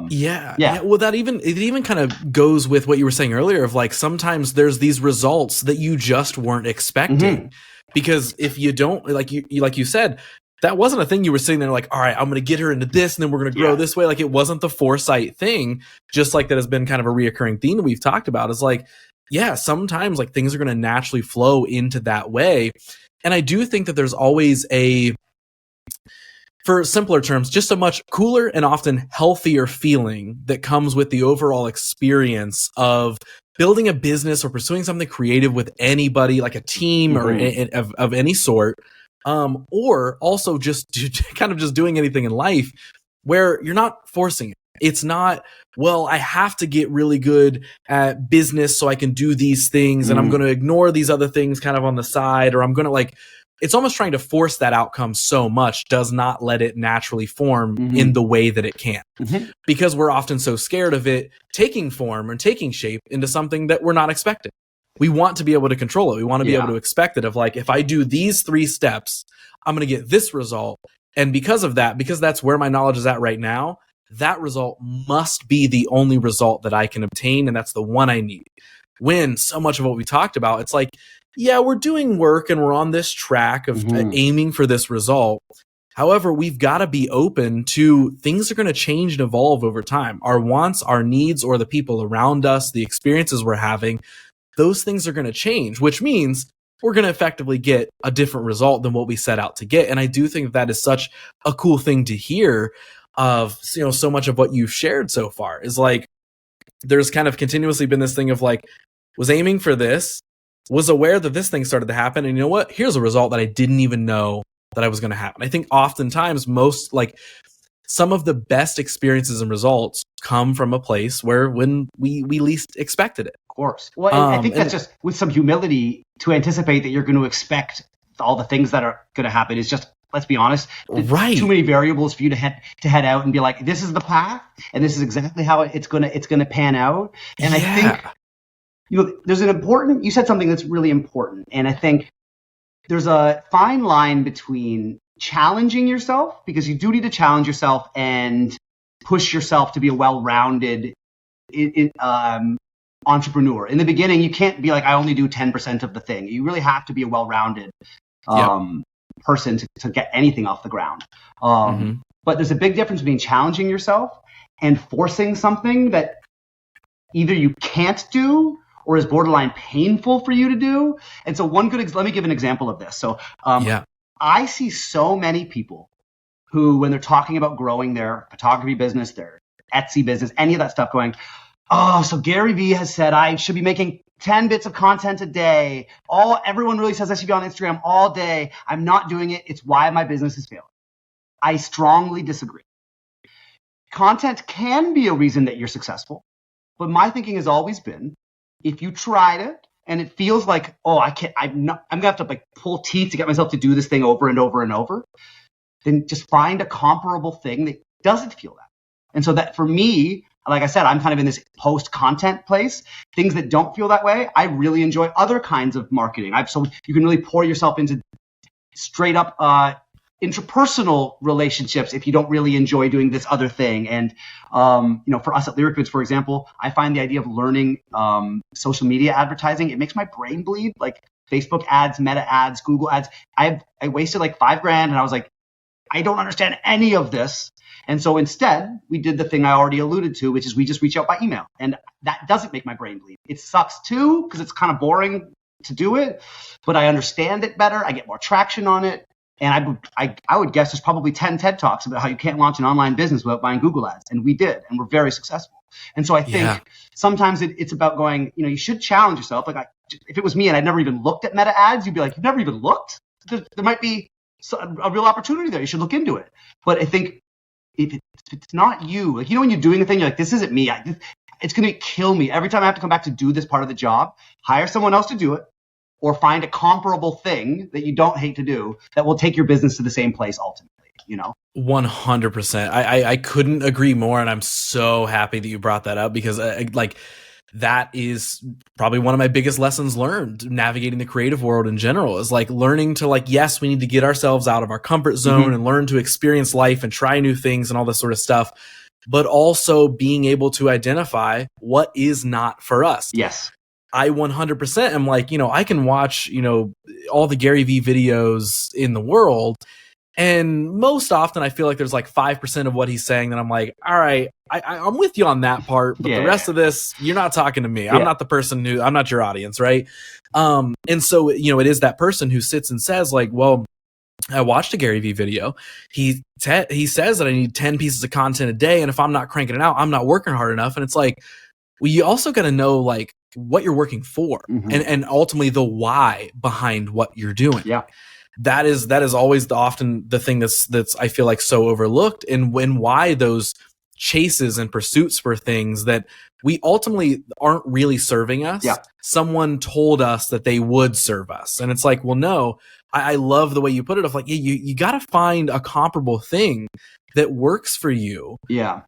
Yeah. Well, it even kind of goes with what you were saying earlier of, like, sometimes there's these results that you just weren't expecting, because if you don't, like you said, that wasn't a thing you were sitting there like, all right, I'm going to get her into this, and then we're going to grow this way. Like, it wasn't the foresight thing, just like that has been kind of a reoccurring theme that we've talked about, is like, yeah, sometimes like things are going to naturally flow into that way. And I do think that there's always for simpler terms, just a much cooler and often healthier feeling that comes with the overall experience of building a business or pursuing something creative with anybody, like a team or of any sort, or also just doing anything in life where you're not forcing it. It's not, well, I have to get really good at business so I can do these things, and I'm going to ignore these other things kind of on the side, or I'm going to, like, it's almost trying to force that outcome so much does not let it naturally form in the way that it can, because we're often so scared of it taking form and taking shape into something that we're not expecting. We want to be able to control it. We want to be able to expect it, of like, if I do these 3 steps, I'm going to get this result. And because of that, because that's where my knowledge is at right now, that result must be the only result that I can obtain, and that's the one I need. When so much of what we talked about, it's like, yeah, we're doing work and we're on this track of aiming for this result. However, we've got to be open to things are going to change and evolve over time. Our wants, our needs, or the people around us, the experiences we're having, those things are going to change, which means we're going to effectively get a different result than what we set out to get. And I do think that is such a cool thing to hear of, so much of what you've shared so far is like, there's kind of continuously been this thing of like, was aiming for this, was aware that this thing started to happen. And you know what? Here's a result that I didn't even know that I was going to happen. I think oftentimes some of the best experiences and results come from a place where when we least expected it. Of course. Well, I think that's just with some humility to anticipate that you're going to expect all the things that are going to happen is just, let's be honest, right. Too many variables for you to head out and be like, this is the path and this is exactly how it's going to pan out. And I think, there's you said something that's really important. And I think there's a fine line between challenging yourself, because you do need to challenge yourself and push yourself to be a well-rounded entrepreneur. In the beginning, you can't be like, I only do 10% of the thing. You really have to be a well-rounded person to get anything off the ground. But there's a big difference between challenging yourself and forcing something that either you can't do or is borderline painful for you to do. And so let me give an example of this. So I see so many people who, when they're talking about growing their photography business, their Etsy business, any of that stuff, going, oh, so Gary Vee has said I should be making 10 bits of content a day. Everyone really says I should be on Instagram all day. I'm not doing it. It's why my business is failing. I strongly disagree. Content can be a reason that you're successful, but my thinking has always been, if you tried it and it feels like, oh, I'm gonna have to pull teeth to get myself to do this thing over and over and over, then just find a comparable thing that doesn't feel that. And so that, for me, like I said, I'm kind of in this post-content place. Things that don't feel that way, I really enjoy other kinds of marketing. So you can really pour yourself into straight up interpersonal relationships if you don't really enjoy doing this other thing. And for us at Lyricvids, for example, I find the idea of learning social media advertising, it makes my brain bleed. Like Facebook ads, Meta ads, Google ads. I wasted like $5,000, and I was like, I don't understand any of this. And so instead, we did the thing I already alluded to, which is we just reach out by email. And that doesn't make my brain bleed. It sucks too, because it's kind of boring to do it, but I understand it better. I get more traction on it. And I would guess there's probably 10 TED Talks about how you can't launch an online business without buying Google ads. And we did, and we're very successful. And so I think sometimes it's about going, you should challenge yourself. Like if it was me and I'd never even looked at Meta ads, you'd be like, you've never even looked? There might be a real opportunity there. You should look into it. But I think if it's not you, like, when you're doing a thing, you're like, this isn't me. It's going to kill me. Every time I have to come back to do this part of the job, hire someone else to do it, or find a comparable thing that you don't hate to do that will take your business to the same place ultimately, 100%. I couldn't agree more. And I'm so happy that you brought that up, because that is probably one of my biggest lessons learned navigating the creative world in general, is learning to yes, we need to get ourselves out of our comfort zone and learn to experience life and try new things and all this sort of stuff, but also being able to identify what is not for us. Yes. I 100% am I can watch, all the Gary Vee videos in the world. And most often I feel like there's 5% of what he's saying that I'm like, all right, I'm with you on that part, but the rest of this, you're not talking to me. I'm not the person I'm not your audience, right? And so, it is that person who sits and says well, I watched a Gary Vee video. He says that I need 10 pieces of content a day, and if I'm not cranking it out, I'm not working hard enough. And it's well, you also got to know what you're working for, and ultimately the why behind what you're doing. Yeah. That is always often the thing that's I feel so overlooked, and why those chases and pursuits for things that we ultimately aren't really serving us. Yeah. Someone told us that they would serve us, and it's well, no. I love the way you put it. Of you got to find a comparable thing that works for you. Yeah.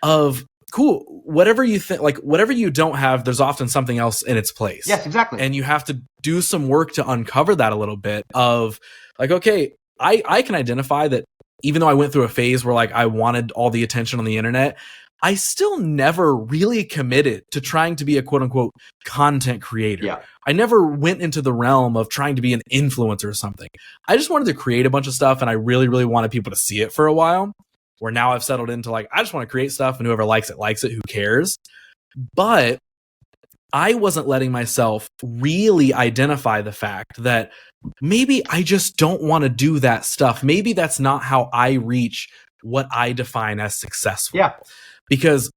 Cool. Whatever you think, whatever you don't have, there's often something else in its place. Yes, exactly. And you have to do some work to uncover that a little bit of okay, I can identify that even though I went through a phase where I wanted all the attention on the internet, I still never really committed to trying to be a quote unquote content creator. Yeah. I never went into the realm of trying to be an influencer or something. I just wanted to create a bunch of stuff, and I really, really wanted people to see it for a while. Where now I've settled into I just want to create stuff, and whoever likes it, who cares? But I wasn't letting myself really identify the fact that maybe I just don't want to do that stuff. Maybe that's not how I reach what I define as successful. Yeah. Because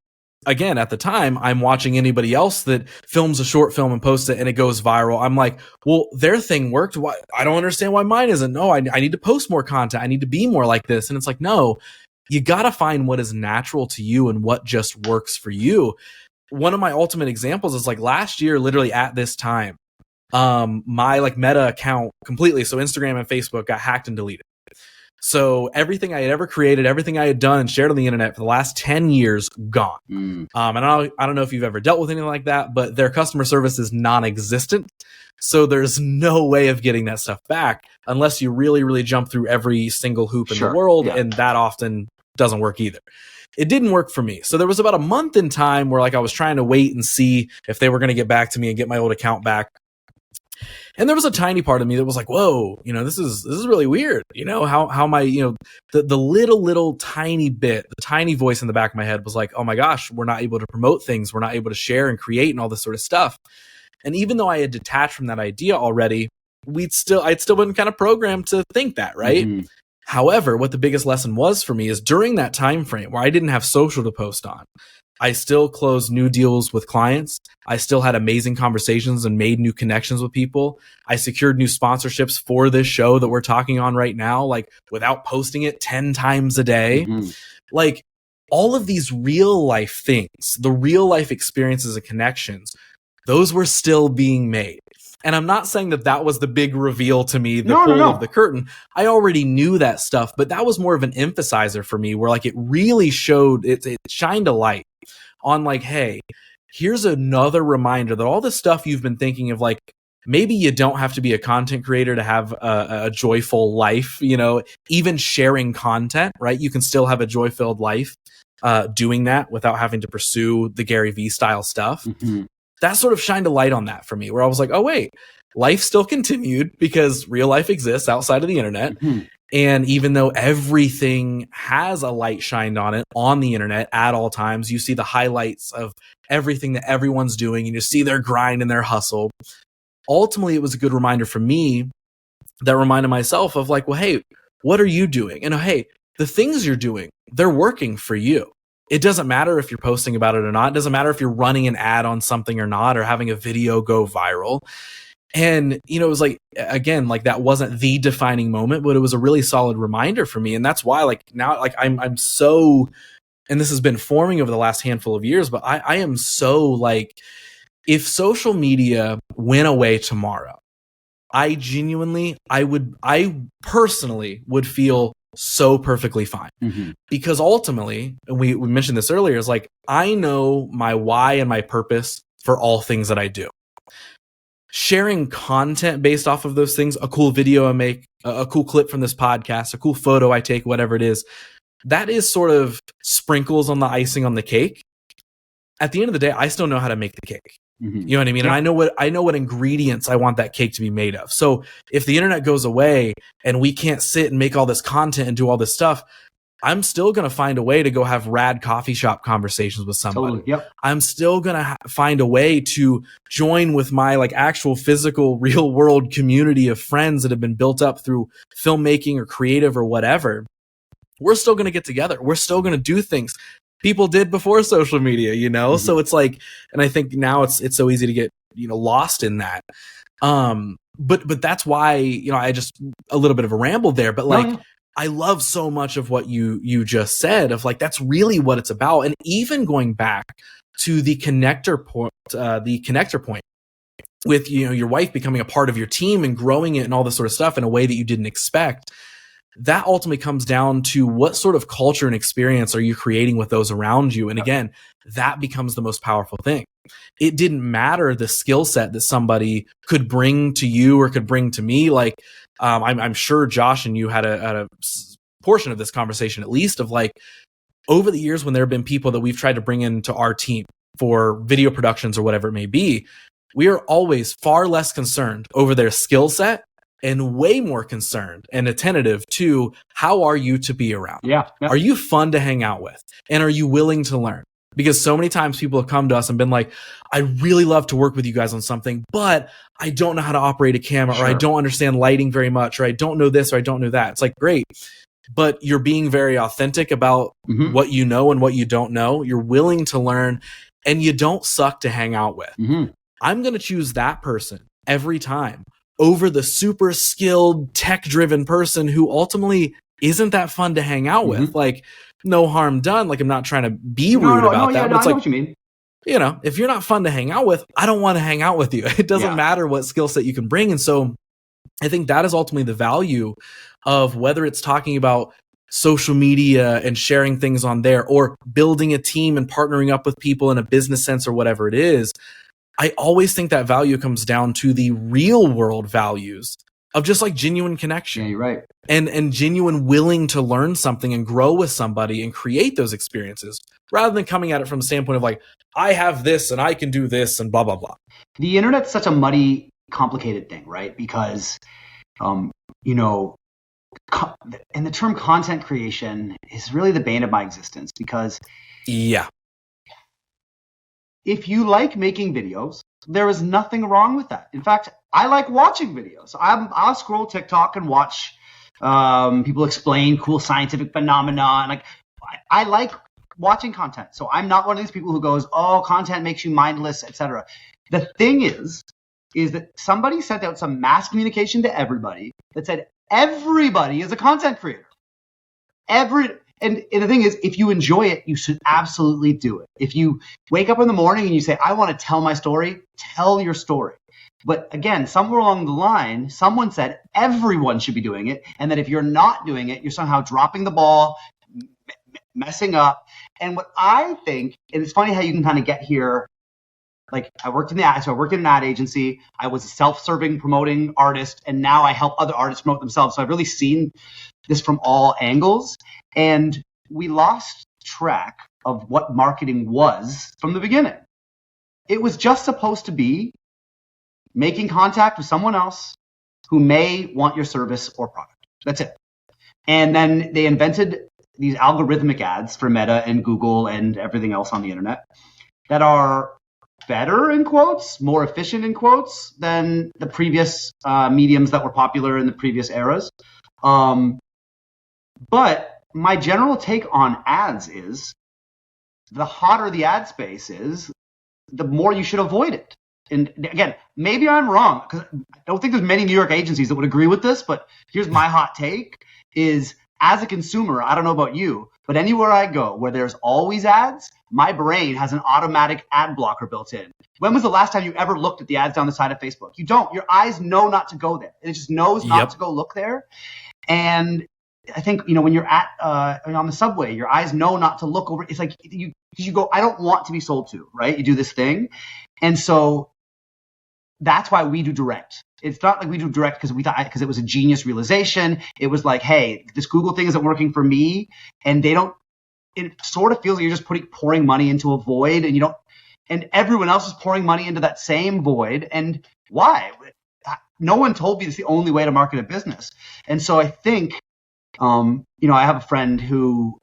again, at the time, I'm watching anybody else that films a short film and posts it and it goes viral. I'm like, well, their thing worked. Why? I don't understand why mine isn't. No, I need to post more content. I need to be more like this. And it's no. You got to find what is natural to you and what just works for you. One of my ultimate examples is last year, literally at this time, my Meta account completely, so Instagram and Facebook, got hacked and deleted. So everything I had ever created, everything I had done and shared on the internet for the last 10 years, gone. And I don't know if you've ever dealt with anything like that, but their customer service is non-existent. So there's no way of getting that stuff back unless you really, really jump through every single hoop in the world. Yeah. And that often doesn't work either. It didn't work for me. So there was about a month in time where I was trying to wait and see if they were going to get back to me and get my old account back. And there was a tiny part of me that was whoa, this is really weird. How my, the little tiny bit, the tiny voice in the back of my head was like, oh my gosh, we're not able to promote things. We're not able to share and create and all this sort of stuff. And even though I had detached from that idea already, I'd still been kind of programmed to think that, right? Mm-hmm. However, what the biggest lesson was for me is during that time frame where I didn't have social to post on, I still closed new deals with clients. I still had amazing conversations and made new connections with people. I secured new sponsorships for this show that we're talking on right now, like without posting it 10 times a day. Mm-hmm. Like all of these real life things, the real life experiences and connections, those were still being made. And I'm not saying that was the big reveal to me, the pull of the curtain. I already knew that stuff, but that was more of an emphasizer for me where like it really showed, it shined a light on like, hey, here's another reminder that all the stuff you've been thinking of, like, maybe you don't have to be a content creator to have a joyful life, you know, even sharing content, right? You can still have a joy-filled life doing that without having to pursue the Gary Vee style stuff. Mm-hmm. That sort of shined a light on that for me where I was like, oh, wait, life still continued because real life exists outside of the internet. Mm-hmm. And even though everything has a light shined on it on the internet at all times, you see the highlights of everything that everyone's doing and you see their grind and their hustle. Ultimately, it was a good reminder for me that reminded myself of like, well, hey, what are you doing? And hey, the things you're doing, they're working for you. It doesn't matter if you're posting about it or not. It doesn't matter if you're running an ad on something or not, or having a video go viral. And, you know, it was like, again, like that wasn't the defining moment, but it was a really solid reminder for me. And that's why like now, like I'm so, and this has been forming over the last handful of years, but I am so like, if social media went away tomorrow, I personally would feel so perfectly fine. Mm-hmm. Because ultimately, and we mentioned this earlier, is like, I know my why and my purpose for all things that I do. Sharing content based off of those things, a cool video I make, a cool clip from this podcast, a cool photo I take, whatever it is, that is sort of sprinkles on the icing on the cake. At the end of the day, I still know how to make the cake. Mm-hmm. You know what I mean? Yeah. And I know what ingredients I want that cake to be made of. So if the internet goes away and we can't sit and make all this content and do all this stuff, I'm still going to find a way to go have rad coffee shop conversations with somebody. Totally. Yep. I'm still going to find a way to join with my like actual physical real world community of friends that have been built up through filmmaking or creative or whatever. We're still going to get together. We're still going to do things people did before social media, you know? Mm-hmm. So it's like, and I think now it's so easy to get, you know, lost in that. But that's why, you know, I just a little bit of a ramble there, but like, I love so much of what you just said of like, that's really what it's about. And even going back to the connector point with, you know, your wife becoming a part of your team and growing it and all this sort of stuff in a way that you didn't expect. That ultimately comes down to what sort of culture and experience are you creating with those around you? And again, that becomes the most powerful thing. It didn't matter the skill set that somebody could bring to you or could bring to me. Like, I'm sure Josh and you had a portion of this conversation, at least, of like, over the years when there have been people that we've tried to bring into our team for video productions or whatever it may be, we are always far less concerned over their skill set and way more concerned and attentive to how are you to be around? Yeah. Are you fun to hang out with? And are you willing to learn? Because so many times people have come to us and been like, I really love to work with you guys on something, but I don't know how to operate a camera, or I don't understand lighting very much, or I don't know this, or I don't know that. It's like, great. But you're being very authentic about what you know and what you don't know. You're willing to learn, and you don't suck to hang out with. Mm-hmm. I'm going to choose that person every time over the super skilled, tech-driven person who ultimately isn't that fun to hang out with. Like, no harm done. Like, I'm not trying to be rude about that. But it's I like, know what you mean. You know, if you're not fun to hang out with, I don't want to hang out with you. It doesn't matter what skill set you can bring. And so I think that is ultimately the value of whether it's talking about social media and sharing things on there, or building a team and partnering up with people in a business sense or whatever it is. I always think that value comes down to the real world values of just like genuine connection. Yeah, you're right. And genuine willing to learn something and grow with somebody and create those experiences, rather than coming at it from the standpoint of like, I have this and I can do this and blah, blah, blah. The internet's such a muddy, complicated thing, right? Because, you know, and the term content creation is really the bane of my existence, because if you like making videos, there is nothing wrong with that. In fact, I like watching videos. I'll scroll TikTok and watch people explain cool scientific phenomena. And I like watching content. So I'm not one of these people who goes, oh, content makes you mindless, etc. The thing is that somebody sent out some mass communication to everybody that said everybody is a content creator. And the thing is, if you enjoy it, you should absolutely do it. If you wake up in the morning and you say, I want to tell my story, tell your story. But again, somewhere along the line, someone said everyone should be doing it, and that if you're not doing it, you're somehow dropping the ball, messing up. And what I think, and it's funny how you can kind of get here, like I worked in an ad agency. I was a self-serving promoting artist, and now I help other artists promote themselves. So I've really seen this from all angles, and we lost track of what marketing was from the beginning. It was just supposed to be making contact with someone else who may want your service or product. That's it. And then they invented these algorithmic ads for Meta and Google and everything else on the internet that are better, in quotes, more efficient, in quotes, than the previous mediums that were popular in the previous eras. But my general take on ads is the hotter the ad space is, the more you should avoid it. And again, maybe I'm wrong, because I don't think there's many New York agencies that would agree with this, but here's my hot take is, as a consumer, I don't know about you, but anywhere I go where there's always ads, my brain has an automatic ad blocker built in. When was the last time you ever looked at the ads down the side of Facebook? You don't. Your eyes know not to go there. It just knows not to go look there. And I think, when you're on the subway, your eyes know not to look over. It's like you go, I don't want to be sold to, right? You do this thing. And so that's why we do direct. It's not like we do direct because it was a genius realization. It was like, hey, this Google thing isn't working for me, and it sort of feels like you're just pouring money into a void, and everyone else is pouring money into that same void. And why? No one told me it's the only way to market a business. And so I think, I have a friend who,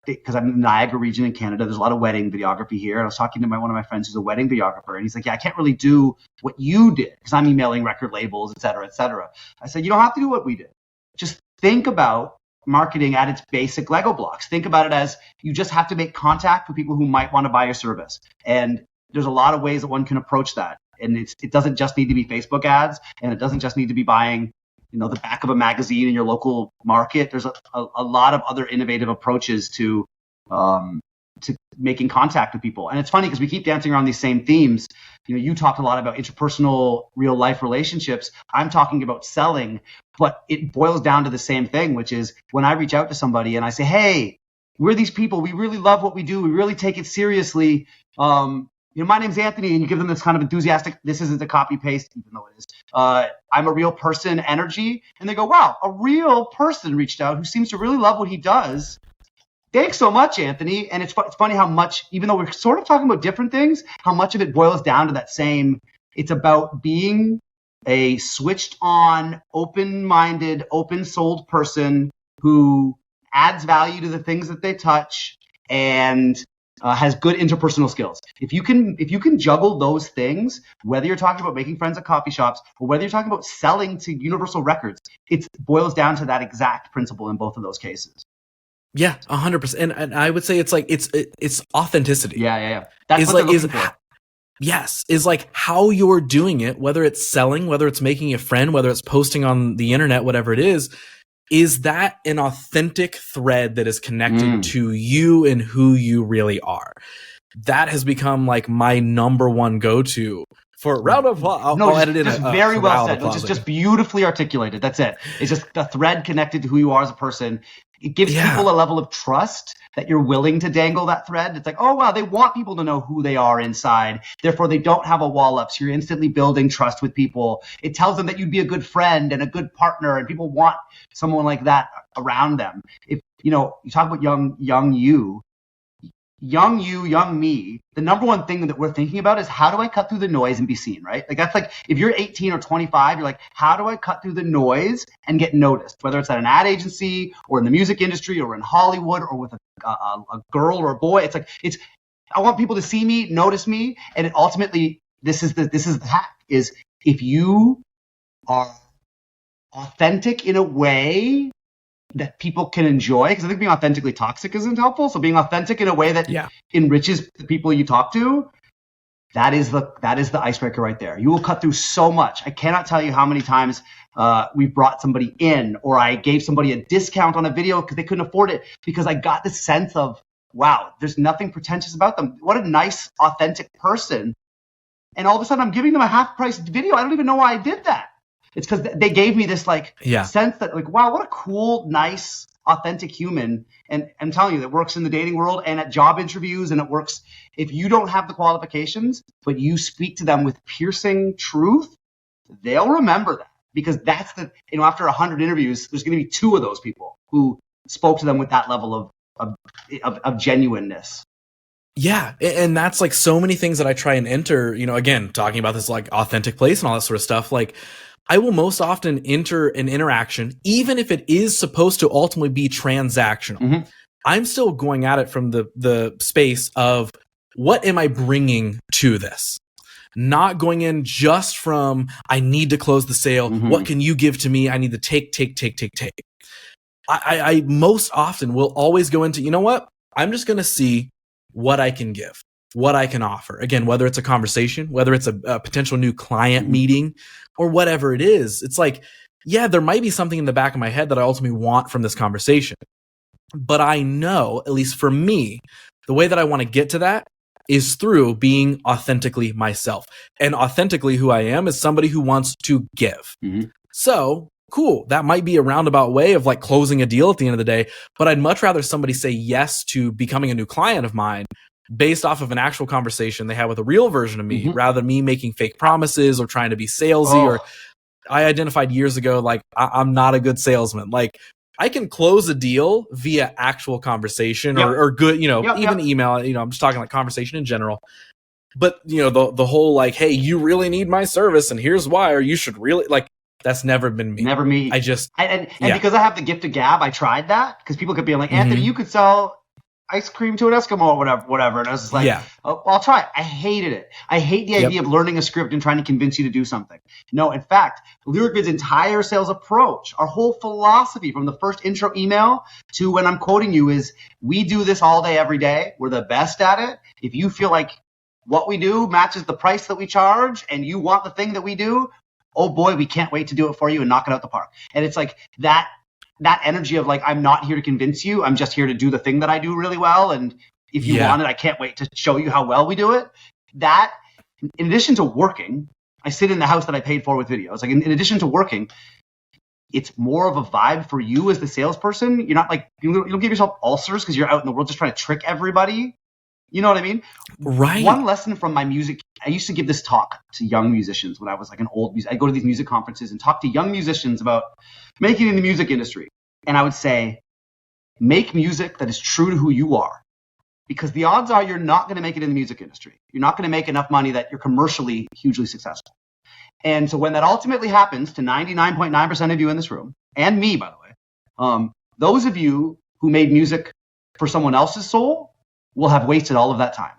because I'm in the Niagara region in Canada, there's a lot of wedding videography here. And I was talking to one of my friends who's a wedding videographer, and he's like, yeah, I can't really do what you did because I'm emailing record labels, et cetera, et cetera. I said, you don't have to do what we did. Just think about marketing at its basic Lego blocks. Think about it as you just have to make contact with people who might want to buy your service. And there's a lot of ways that one can approach that. And it doesn't just need to be Facebook ads, and it doesn't just need to be buying the back of a magazine in your local market. There's a lot of other innovative approaches to making contact with people. And it's funny because we keep dancing around these same themes. You talked a lot about interpersonal real life relationships. I'm talking about selling, but it boils down to the same thing, which is when I reach out to somebody and I say, hey, we're these people. We really love what we do. We really take it seriously. My name's Anthony, and you give them this kind of enthusiastic, this isn't a copy paste, even though it is, I'm a real person energy. And they go, wow, a real person reached out who seems to really love what he does. Thanks so much, Anthony. And it's funny how much, even though we're sort of talking about different things, how much of it boils down to that same, it's about being a switched on, open-minded, open-souled person who adds value to the things that they touch and has good interpersonal skills. If you can juggle those things, whether you're talking about making friends at coffee shops or whether you're talking about selling to Universal Records, it boils down to that exact principle in both of those cases. Yeah, 100%. And I would say it's like it's authenticity. Yeah. That's what they're looking for. Yes, is like how you're doing it, whether it's selling, whether it's making a friend, whether it's posting on the internet, whatever it is that an authentic thread that is connected to you and who you really are? That has become like my number one go-to for a round of applause. I'll edit in. Very well said. Which is just beautifully articulated. That's it. It's just the thread connected to who you are as a person. It gives people a level of trust that you're willing to dangle that thread. It's like, oh, wow, they want people to know who they are inside. Therefore, they don't have a wall up. So you're instantly building trust with people. It tells them that you'd be a good friend and a good partner, and people want someone like that around them. If you talk about young you young you, young me, the number one thing that we're thinking about is how do I cut through the noise and be seen, right? Like that's like if you're 18 or 25, you're like, how do I cut through the noise and get noticed? Whether it's at an ad agency or in the music industry or in Hollywood or with a girl or a boy, it's like I want people to see me, notice me, and it ultimately this is the hack is if you are authentic in a way that people can enjoy, because I think being authentically toxic isn't helpful. So being authentic in a way that enriches the people you talk to, that is the icebreaker right there. You will cut through so much. I cannot tell you how many times we've brought somebody in, or I gave somebody a discount on a video because they couldn't afford it, because I got this sense of, wow, there's nothing pretentious about them. What a nice, authentic person. And all of a sudden I'm giving them a half-price video. I don't even know why I did that. It's because they gave me this sense that wow, what a cool, nice, authentic human. And I'm telling you, that works in the dating world and at job interviews, and it works if you don't have the qualifications, but you speak to them with piercing truth, they'll remember that, because that's after 100 interviews, there's going to be 2 of those people who spoke to them with that level of genuineness. Yeah. And that's like so many things that I try and enter, again, talking about this like authentic place and all that sort of stuff. Like, I will most often enter an interaction, even if it is supposed to ultimately be transactional. Mm-hmm. I'm still going at it from the space of what am I bringing to this? Not going in just from, I need to close the sale. Mm-hmm. What can you give to me? I need to take. I most often will always go into, you know what? I'm just going to see what I can give, what I can offer. Again, whether it's a conversation, whether it's a potential new client meeting, or whatever it is. It's like, yeah, there might be something in the back of my head that I ultimately want from this conversation. But I know, at least for me, the way that I want to get to that is through being authentically myself. And authentically who I am is somebody who wants to give. Mm-hmm. So, cool. That might be a roundabout way of like closing a deal at the end of the day, but I'd much rather somebody say yes to becoming a new client of mine based off of an actual conversation they had with a real version of me, mm-hmm. rather than me making fake promises or trying to be salesy. Or I identified years ago, like I'm not a good salesman. Like I can close a deal via actual conversation or good, even email, I'm just talking like conversation in general. But the whole like, hey, you really need my service and here's why, or you should really like, that's never been me. Never me. And because I have the gift of gab, I tried that because people could be like, Anthony, mm-hmm. you could sell ice cream to an Eskimo or whatever. And I was just like, I'll try it. I hated it. I hate the idea of learning a script and trying to convince you to do something. No, in fact, Lyricvid's entire sales approach, our whole philosophy from the first intro email to when I'm quoting you is, we do this all day, every day. We're the best at it. If you feel like what we do matches the price that we charge and you want the thing that we do, oh boy, we can't wait to do it for you and knock it out the park. And it's like that energy of like, I'm not here to convince you. I'm just here to do the thing that I do really well. And if you want it, I can't wait to show you how well we do it. That, in addition to working, I sit in the house that I paid for with videos. Like in addition to working, it's more of a vibe for you as the salesperson. You're not like, you don't give yourself ulcers because you're out in the world just trying to trick everybody. You know what I mean? Right. One lesson from my music, I used to give this talk to young musicians when I was like an old music. I'd go to these music conferences and talk to young musicians about making it in the music industry. And I would say, make music that is true to who you are. Because the odds are you're not going to make it in the music industry. You're not going to make enough money that you're commercially hugely successful. And so when that ultimately happens to 99.9% of you in this room, and me, by the way, those of you who made music for someone else's soul will have wasted all of that time.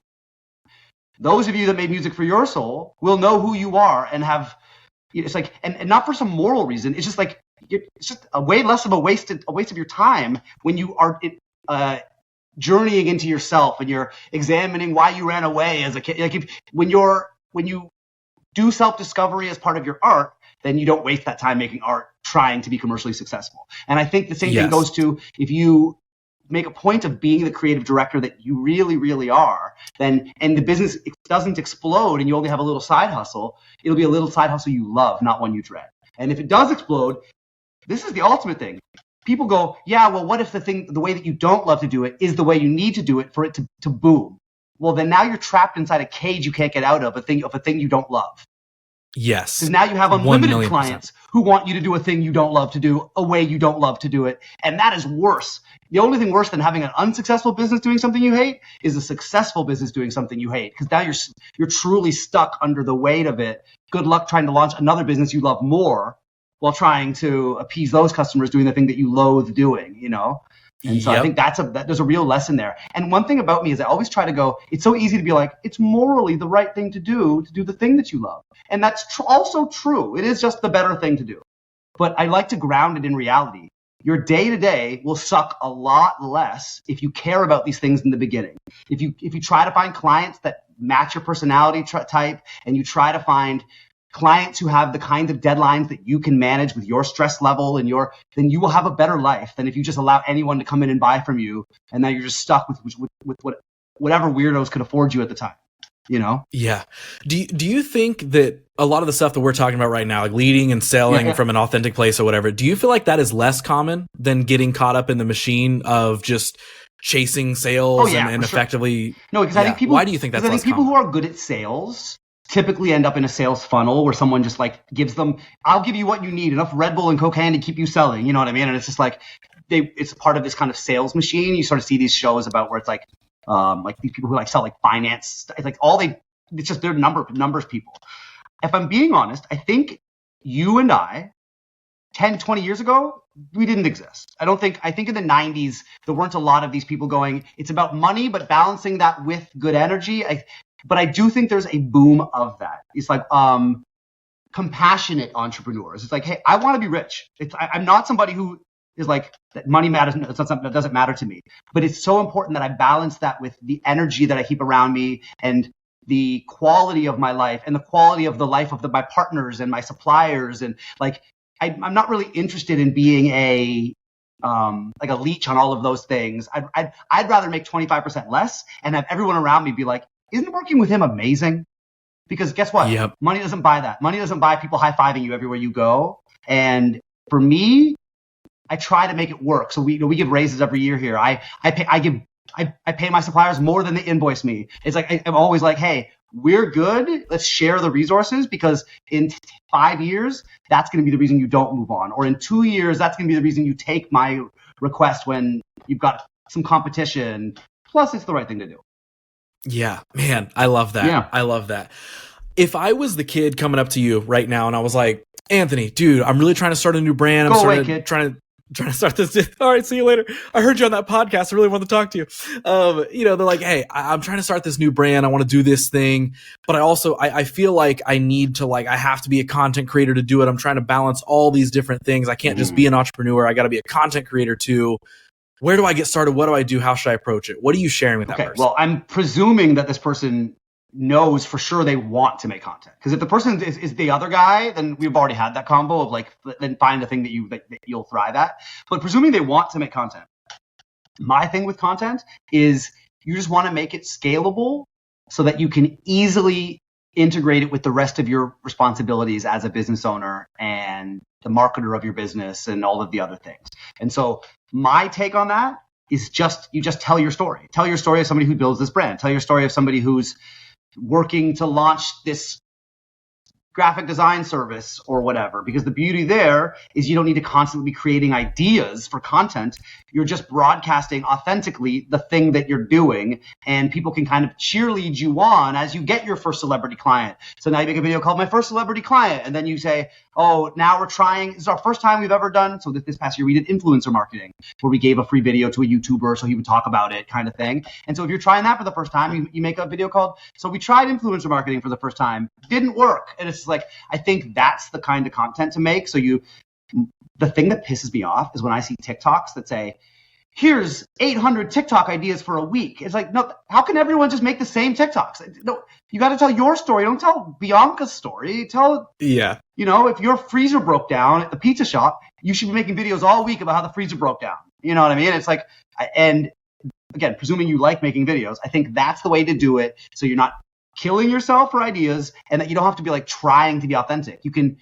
Those of you that made music for your soul will know who you are and have, it's like, and not for some moral reason. It's just like, it's just a way less of a waste of your time when you are journeying into yourself and you're examining why you ran away as a kid. Like when you do self-discovery as part of your art, then you don't waste that time making art trying to be commercially successful. And I think the same thing goes to if you make a point of being the creative director that you really, really are, then, and the business doesn't explode and you only have a little side hustle, it'll be a little side hustle you love, not one you dread. And if it does explode, this is the ultimate thing. People go, yeah, well, what if the way that you don't love to do it is the way you need to do it for it to boom? Well, then now you're trapped inside a cage you can't get out of, a thing you don't love. Yes. Because now you have unlimited clients who want you to do a thing you don't love to do, a way you don't love to do it. And that is worse. The only thing worse than having an unsuccessful business doing something you hate is a successful business doing something you hate. Because now you're truly stuck under the weight of it. Good luck trying to launch another business you love more while trying to appease those customers doing the thing that you loathe doing, you know? And so I think there's a real lesson there. And one thing about me is I always try to go, it's so easy to be like, it's morally the right thing to do the thing that you love. And that's also true. It is just the better thing to do. But I like to ground it in reality. Your day-to-day will suck a lot less if you care about these things in the beginning. If you try to find clients that match your personality type, and you try to find clients who have the kinds of deadlines that you can manage with your stress level and then you will have a better life than if you just allow anyone to come in and buy from you, and then you're just stuck with whatever weirdos could afford you at the time, you know? Yeah. Do you think that a lot of the stuff that we're talking about right now, like leading and selling from an authentic place or whatever, do you feel like that is less common than getting caught up in the machine of just chasing sales and effectively? No, because I think people. Why do you think that's less common? People who are good at sales typically end up in a sales funnel where someone just like gives them, I'll give you what you need, enough Red Bull and cocaine to keep you selling. You know what I mean? And it's just like, it's part of this kind of sales machine. You sort of see these shows about where it's like these people who like sell like finance. It's like it's just they're numbers people. If I'm being honest, I think you and I, 10, 20 years ago, we didn't exist. I think in the 90s, there weren't a lot of these people going, it's about money, but balancing that with good energy. But I do think there's a boom of that. It's like compassionate entrepreneurs. It's like, hey, I want to be rich. I'm not somebody who is like, that money matters. It's not something that doesn't matter to me. But it's so important that I balance that with the energy that I keep around me and the quality of my life and the quality of the life of my partners and my suppliers. And like, I'm not really interested in being like a leech on all of those things. I'd rather make 25% less and have everyone around me be like, isn't working with him amazing? Because guess what? Yep. Money doesn't buy that. Money doesn't buy people high-fiving you everywhere you go. And for me, I try to make it work. So we give raises every year here. I pay my suppliers more than they invoice me. It's like I'm always like, hey, we're good. Let's share the resources, because in 5 years, that's going to be the reason you don't move on. Or in 2 years, that's going to be the reason you take my request when you've got some competition. Plus, it's the right thing to do. Yeah, man, I love that. Yeah. I love that. If I was the kid coming up to you right now and I was like, Anthony, dude, I'm really trying to start a new brand. I'm trying to start this. All right, see you later. I heard you on that podcast. I really want to talk to you. They're like, hey, I'm trying to start this new brand. I want to do this thing, but I feel like I need to, like, I have to be a content creator to do it. I'm trying to balance all these different things. I can't just be an entrepreneur. I got to be a content creator too. Where do I get started? What do I do? How should I approach it? What are you sharing with that person? Well, I'm presuming that this person knows for sure they want to make content. Because if the person is the other guy, then we've already had that combo of like, then find the thing that you'll thrive at. But presuming they want to make content, my thing with content is you just want to make it scalable so that you can easily integrate it with the rest of your responsibilities as a business owner and the marketer of your business and all of the other things. And so my take on that is you just tell your story. Tell your story of somebody who builds this brand. Tell your story of somebody who's working to launch this graphic design service or whatever, because the beauty there is you don't need to constantly be creating ideas for content. You're just broadcasting authentically the thing that you're doing, and people can kind of cheerlead you on as you get your first celebrity client. So now you make a video called My First Celebrity Client, and then you say, oh, now we're trying, this is our first time we've ever done, so this past year we did influencer marketing, where we gave a free video to a YouTuber so he would talk about it, kind of thing. And so if you're trying that for the first time, you make a video called, so we tried influencer marketing for the first time, didn't work. And it's like, I think that's the kind of content to make. So the thing that pisses me off is when I see TikToks that say, here's 800 TikTok ideas for a week. It's like, no, how can everyone just make the same TikToks? No, you got to tell your story. Don't tell Bianca's story. If your freezer broke down at the pizza shop, you should be making videos all week about how the freezer broke down. You know what I mean? It's like, and again, presuming you like making videos, I think that's the way to do it. So you're not killing yourself for ideas, and that you don't have to be like trying to be authentic. You can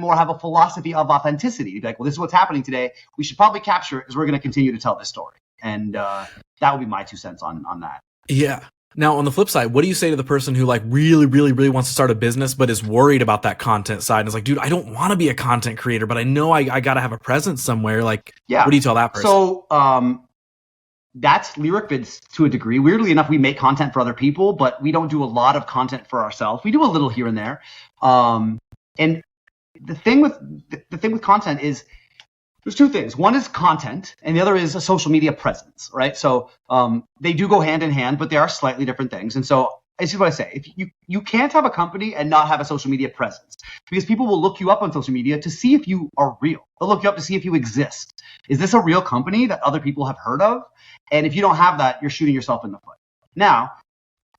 more have a philosophy of authenticity. You'd be like, well, this is what's happening today. We should probably capture it because we're going to continue to tell this story. And that would be my 2 cents on that. Yeah. Now, on the flip side, what do you say to the person who like really, really, really wants to start a business, but is worried about that content side? And is like, dude, I don't want to be a content creator, but I know I got to have a presence somewhere. Like, what do you tell that person? So, that's Lyricvids to a degree. Weirdly enough, we make content for other people, but we don't do a lot of content for ourselves. We do a little here and there. And the thing with content is there's two things. One is content, and the other is a social media presence, right? So they do go hand in hand, but they are slightly different things. And so this is what I say. If you can't have a company and not have a social media presence, because people will look you up on social media to see if you are real. They'll look you up to see if you exist. Is this a real company that other people have heard of? And if you don't have that, you're shooting yourself in the foot. Now,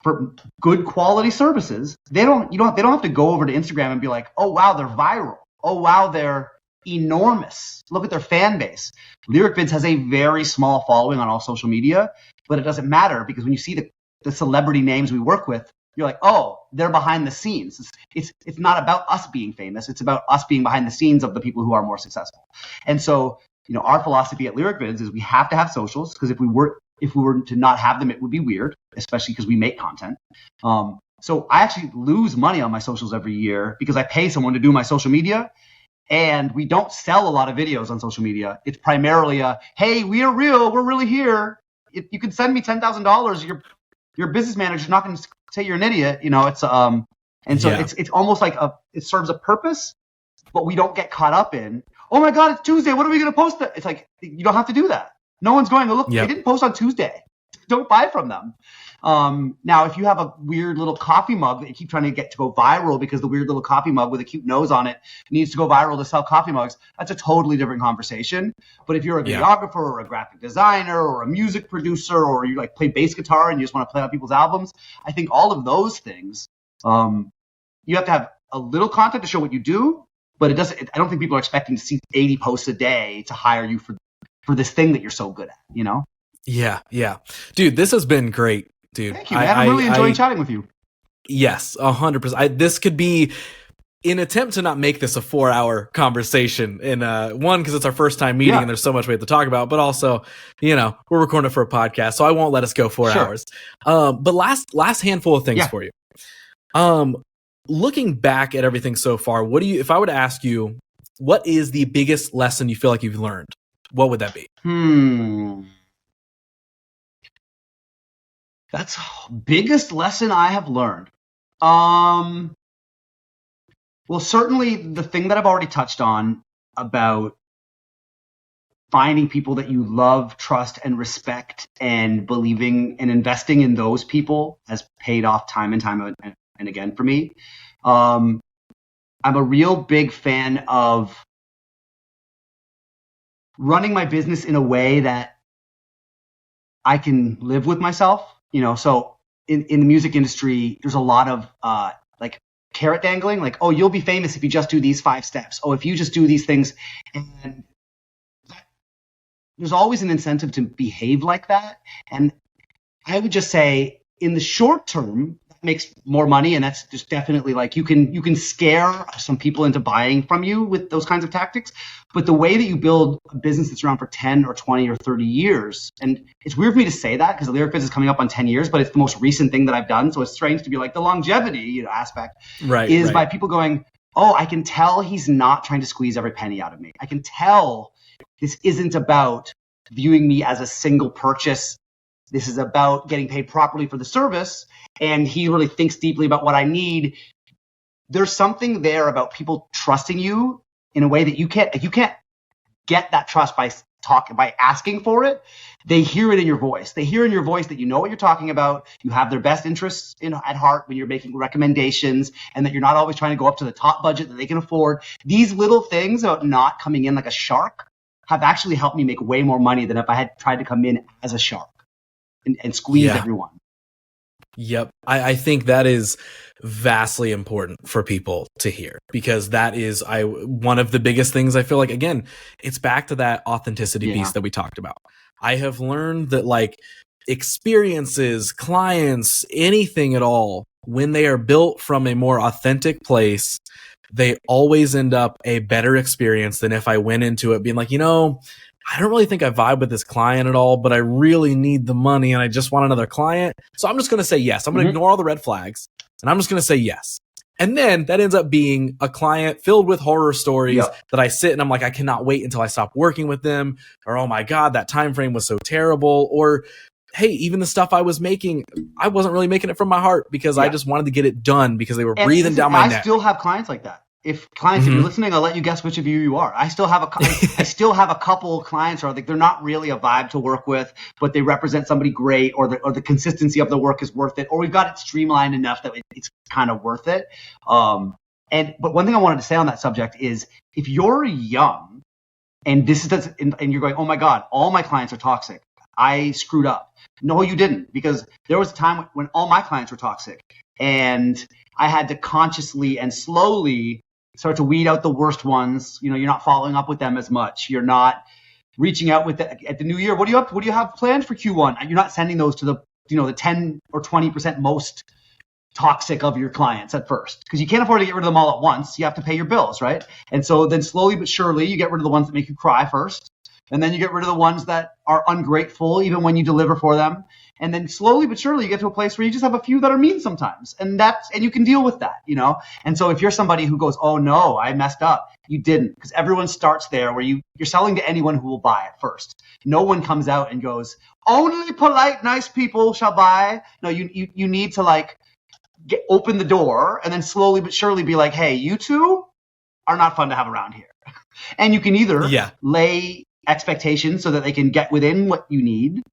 for good quality services, they don't have to go over to Instagram and be like, oh wow, they're viral. Oh wow, they're enormous. Look at their fan base. Lyricvids has a very small following on all social media, but it doesn't matter because when you see the celebrity names we work with, you're like, oh, they're behind the scenes. It's not about us being famous. It's about us being behind the scenes of the people who are more successful. And so, our philosophy at Lyricvids is we have to have socials because if we were to not have them, it would be weird, especially because we make content. So I actually lose money on my socials every year because I pay someone to do my social media. And we don't sell a lot of videos on social media. It's primarily hey, we are real. We're really here. If you can send me $10,000, your business manager's not going to say you're an idiot. It's and so it's almost like it serves a purpose, but we don't get caught up in, oh my God, it's Tuesday. What are we going to post? It's like, you don't have to do that. No one's going to look. They didn't post on Tuesday. Don't buy from them. Now, if you have a weird little coffee mug that you keep trying to get to go viral because the weird little coffee mug with a cute nose on it needs to go viral to sell coffee mugs, that's a totally different conversation. But if you're a videographer or a graphic designer or a music producer or you like play bass guitar and you just want to play on people's albums, I think all of those things, you have to have a little content to show what you do, but I don't think people are expecting to see 80 posts a day to hire you for this thing that you're so good at, Yeah. Dude, this has been great, dude. Thank you, man. I'm really enjoying chatting with you. Yes, 100%. This could be an attempt to not make this a 4-hour conversation. And one, because it's our first time meeting and there's so much we have to talk about, but also, we're recording it for a podcast, so I won't let us go 4 hours. But last handful of things for you. Looking back at everything so far, if I were to ask you, what is the biggest lesson you feel like you've learned? What would that be? That's biggest lesson I have learned. Well, certainly the thing that I've already touched on about finding people that you love, trust, and respect and believing and investing in those people has paid off time and time and again for me. I'm a real big fan of running my business in a way that I can live with myself. So in the music industry, there's a lot of like carrot dangling, like, oh, you'll be famous if you just do these 5 steps. Oh, if you just do these things. And there's always an incentive to behave like that. And I would just say in the short term, that makes more money. And that's just definitely like you can scare some people into buying from you with those kinds of tactics. But the way that you build a business that's around for 10 or 20 or 30 years, and it's weird for me to say that because the Lyricvids is coming up on 10 years, but it's the most recent thing that I've done. So it's strange to be like the longevity aspect is by people going, oh, I can tell he's not trying to squeeze every penny out of me. I can tell this isn't about viewing me as a single purchase. This is about getting paid properly for the service. And he really thinks deeply about what I need. There's something there about people trusting you in a way that you can't get that trust by asking for it. They hear it in your voice. They hear in your voice that you know what you're talking about. You have their best interests at heart when you're making recommendations, and that you're not always trying to go up to the top budget that they can afford. These little things about not coming in like a shark have actually helped me make way more money than if I had tried to come in as a shark and squeeze everyone. Yep. I think that is vastly important for people to hear, because that is one of the biggest things I feel like, again, it's back to that authenticity piece that we talked about. I have learned that like experiences, clients, anything at all, when they are built from a more authentic place, they always end up a better experience than if I went into it being like, I don't really think I vibe with this client at all, but I really need the money and I just want another client. So I'm just going to say yes. I'm going to ignore all the red flags and I'm just going to say yes. And then that ends up being a client filled with horror stories that I sit and I'm like, I cannot wait until I stop working with them. Or, oh my God, that time frame was so terrible. Or, hey, even the stuff I was making, I wasn't really making it from my heart because I just wanted to get it done because they were breathing down my neck. I still have clients like that. If clients, if you're listening, I'll let you guess which of you are. I still have a couple clients who are like, they're not really a vibe to work with, but they represent somebody great, or the consistency of the work is worth it, or we've got it streamlined enough that it's kind of worth it. But one thing I wanted to say on that subject is, if you're young and and you're going, oh my God, all my clients are toxic, I screwed up. No, you didn't, because there was a time when all my clients were toxic, and I had to consciously and slowly start to weed out the worst ones. You know, you're not following up with them as much. You're not reaching out with at the new year. What do you have planned for Q1? You're not sending those to the 10 or 20% most toxic of your clients at first, because you can't afford to get rid of them all at once. You have to pay your bills, right? And so then slowly but surely you get rid of the ones that make you cry first. And then you get rid of the ones that are ungrateful even when you deliver for them. And then slowly but surely you get to a place where you just have a few that are mean sometimes. And you can deal with that, you know? And so if you're somebody who goes, oh no, I messed up, you didn't. Because everyone starts there where you're selling to anyone who will buy it first. No one comes out and goes, only polite, nice people shall buy. No, you need to open the door and then slowly but surely be like, hey, you two are not fun to have around here. And you can either lay expectations so that they can get within what you need,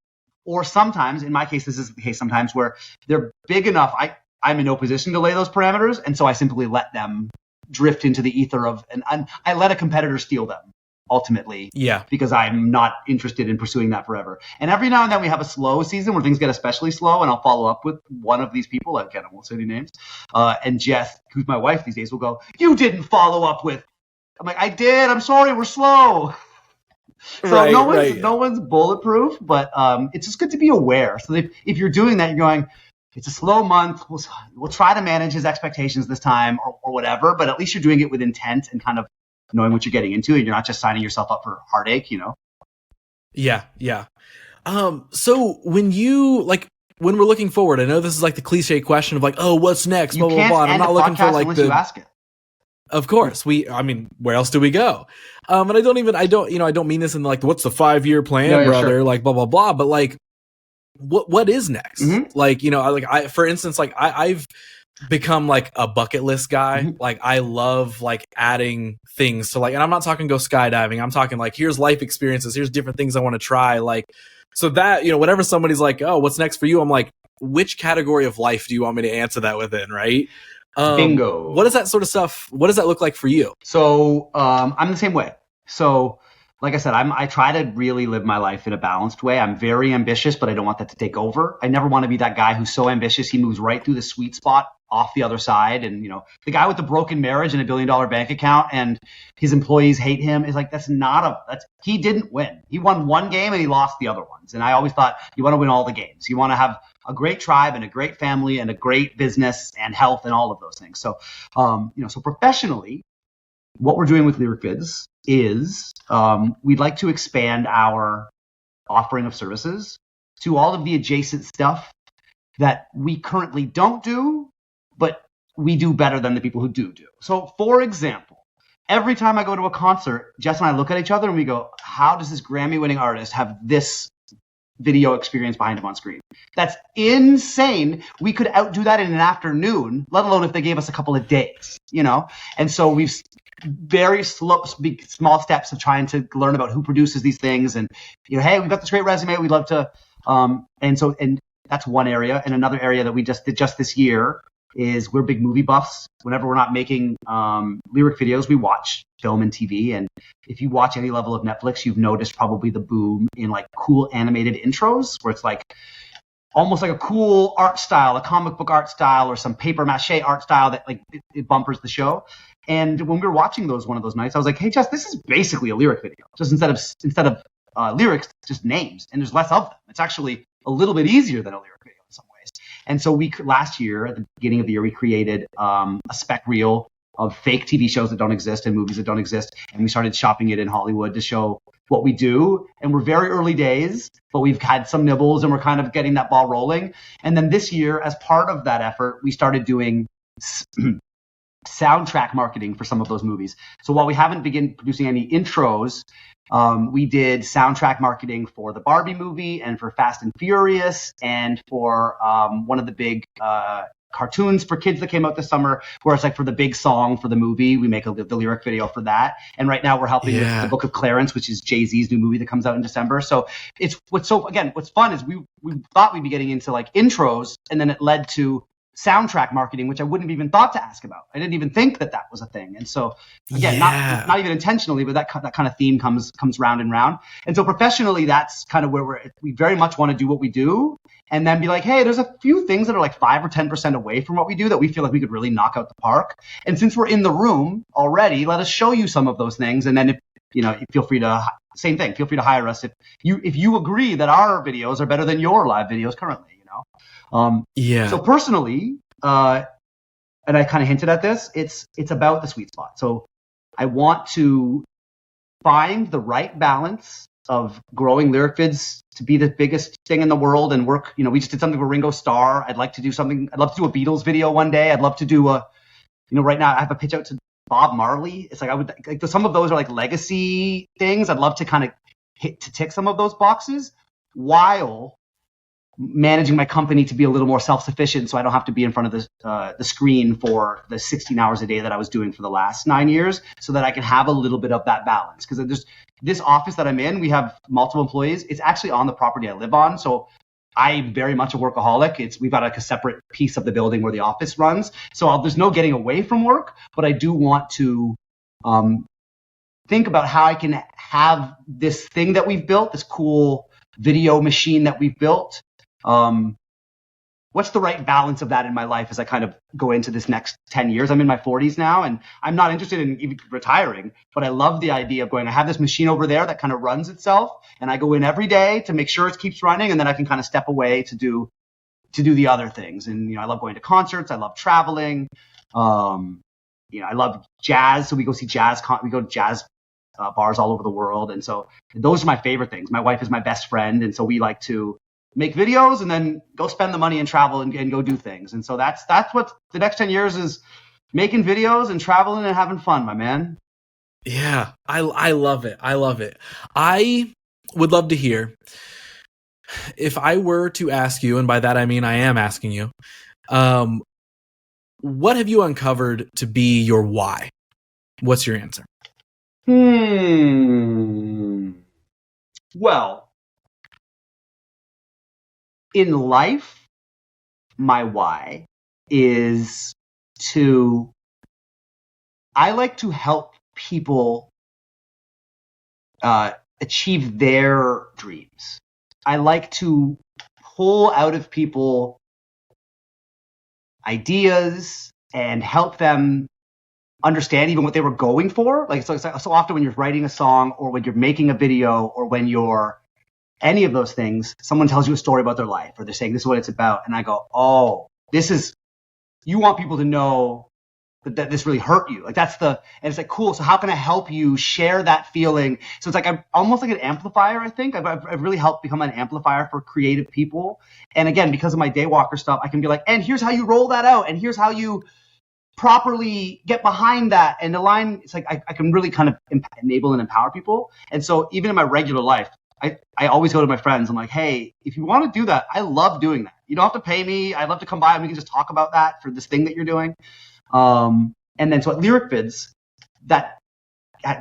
or sometimes, in my case, this is the case sometimes, where they're big enough, I'm in no position to lay those parameters, and so I simply let them drift into the ether and I let a competitor steal them, ultimately, because I'm not interested in pursuing that forever. And every now and then we have a slow season where things get especially slow, and I'll follow up with one of these people, again, I won't say any names, and Jess, who's my wife these days, will go, you didn't follow up with. I'm like, I did, I'm sorry, we're slow. So no one's bulletproof, but it's just good to be aware. So if you're doing that, you're going, it's a slow month. We'll try to manage his expectations this time or whatever, but at least you're doing it with intent and kind of knowing what you're getting into, and you're not just signing yourself up for heartache, you know? Yeah. So when we're looking forward, I know this is like the cliche question of like, oh, what's next? You can't end a podcast unless you ask it. Of course, where else do we go? And I don't mean this in like, what's the 5-year plan, brother? Sure. Like blah, blah, blah. But like, what is next? Mm-hmm. Like, for instance, like I've become like a bucket list guy. Mm-hmm. Like I love like adding things to and I'm not talking go skydiving. I'm talking like, here's life experiences. Here's different things I want to try. Like, so that, whenever somebody's like, oh, what's next for you? I'm like, which category of life do you want me to answer that within? Right. Bingo. What is that sort of stuff? What does that look like for you? So I'm the same way. So like I said, I try to really live my life in a balanced way. I'm very ambitious, but I don't want that to take over. I never want to be that guy who's so ambitious he moves right through the sweet spot off the other side. And, the guy with the broken marriage and $1 billion bank account and his employees hate him is like, he didn't win. He won one game and he lost the other ones. And I always thought you want to win all the games. You want to have a great tribe and a great family and a great business and health and all of those things. So, so professionally, what we're doing with Lyricvids is we'd like to expand our offering of services to all of the adjacent stuff that we currently don't do, but we do better than the people who do. So, for example, every time I go to a concert, Jess and I look at each other and we go, how does this Grammy-winning artist have this video experience behind him on screen? That's insane. We could outdo that in an afternoon, let alone if they gave us a couple of days, And so we've very small steps of trying to learn about who produces these things, and hey, we've got this great resume, we'd love to, and that's one area. And another area that we just did just this year is we're big movie buffs. Whenever we're not making lyric videos, we watch film and TV. And if you watch any level of Netflix, you've noticed probably the boom in like cool animated intros, where it's like almost like a cool art style, a comic book art style, or some paper mache art style that like it bumpers the show. And when we were watching one of those nights, I was like, hey, Jess, this is basically a lyric video. Just instead of lyrics, just names, and there's less of them. It's actually a little bit easier than a lyric video in some ways. And so last year, at the beginning of the year, we created a spec reel of fake TV shows that don't exist and movies that don't exist. And we started shopping it in Hollywood to show what we do. And we're very early days, but we've had some nibbles and we're kind of getting that ball rolling. And then this year, as part of that effort, we started doing soundtrack marketing for some of those movies. So while we haven't begun producing any intros, we did soundtrack marketing for the Barbie movie and for Fast and Furious and for one of the big cartoons for kids that came out this summer, where it's like for the big song for the movie, we make the lyric video for that. And right now we're helping with the Book of Clarence, which is Jay-Z's new movie that comes out in December. So what's fun is we thought we'd be getting into like intros, and then it led to soundtrack marketing, which I wouldn't have even thought to ask about. I didn't even think that was a thing. And so again, not even intentionally, but that kind of theme comes round and round. And so professionally, that's kind of where we very much want to do what we do, and then be like, hey, there's a few things that are like 5 or 10% away from what we do that we feel like we could really knock out the park. And since we're in the room already, let us show you some of those things. And then if feel free to hire us if you agree that our videos are better than your live videos currently. So personally, and I kind of hinted at this, it's about the sweet spot. So I want to find the right balance of growing Lyricvids to be the biggest thing in the world and work. We just did something with Ringo Starr. I'd love to do a Beatles video one day. I'd love to do right now I have a pitch out to Bob Marley. It's like some of those are like legacy things. I'd love to kind of tick some of those boxes while managing my company to be a little more self-sufficient, so I don't have to be in front of the screen for the 16 hours a day that I was doing for the last 9 years, so that I can have a little bit of that balance. Because there's this office that I'm in, we have multiple employees. It's actually on the property I live on, so I'm very much a workaholic. We've got like a separate piece of the building where the office runs, so there's no getting away from work. But I do want to think about how I can have this thing that we've built, this cool video machine that we've built. What's the right balance of that in my life as I kind of go into this next 10 years? I'm in my 40s now, and I'm not interested in even retiring, but I love the idea of I have this machine over there that kind of runs itself, and I go in every day to make sure it keeps running, and then I can kind of step away to do the other things. And, I love going to concerts. I love traveling. I love jazz. So we go see we go to jazz bars all over the world. And so those are my favorite things. My wife is my best friend. And so we like to make videos and then go spend the money and travel and go do things. And so that's what the next 10 years is, making videos and traveling and having fun, my man. Yeah, I love it. I love it. I would love to hear, if I were to ask you, and by that I mean I am asking you, what have you uncovered to be your why? What's your answer? Well, in life, my why is I like to help people achieve their dreams. I like to pull out of people ideas and help them understand even what they were going for. Like so often when you're writing a song or when you're making a video or when you're any of those things, someone tells you a story about their life or they're saying this is what it's about. And I go, oh, you want people to know that this really hurt you. Like and it's like, cool. So how can I help you share that feeling? So it's like, I'm almost like an amplifier. I think I've really helped become an amplifier for creative people. And again, because of my Daywalker stuff, I can be like, and here's how you roll that out. And here's how you properly get behind that and align. It's like, I can really kind of enable and empower people. And so even in my regular life, I always go to my friends. I'm like, hey, if you want to do that, I love doing that. You don't have to pay me. I'd love to come by and we can just talk about that for this thing that you're doing. And then so at Lyricvids, that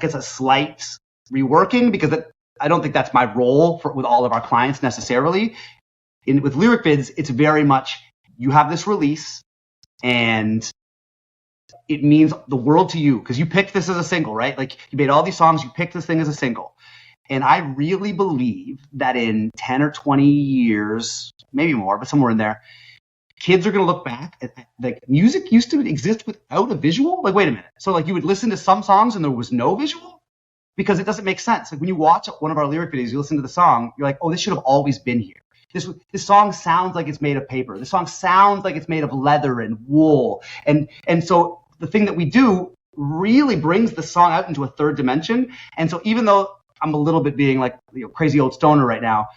gets a slight reworking because I don't think that's my role with all of our clients necessarily. With Lyricvids, it's very much you have this release and it means the world to you because you picked this as a single, right? Like you made all these songs, you picked this thing as a single. And I really believe that in 10 or 20 years, maybe more, but somewhere in there, kids are going to look back at like music used to exist without a visual. Like, wait a minute. So like you would listen to some songs and there was no visual because it doesn't make sense. Like when you watch one of our lyric videos, you listen to the song, you're like, oh, this should have always been here. This song sounds like it's made of paper. This song sounds like it's made of leather and wool. And so the thing that we do really brings the song out into a third dimension. And so even though I'm a little bit being like, crazy old stoner right now.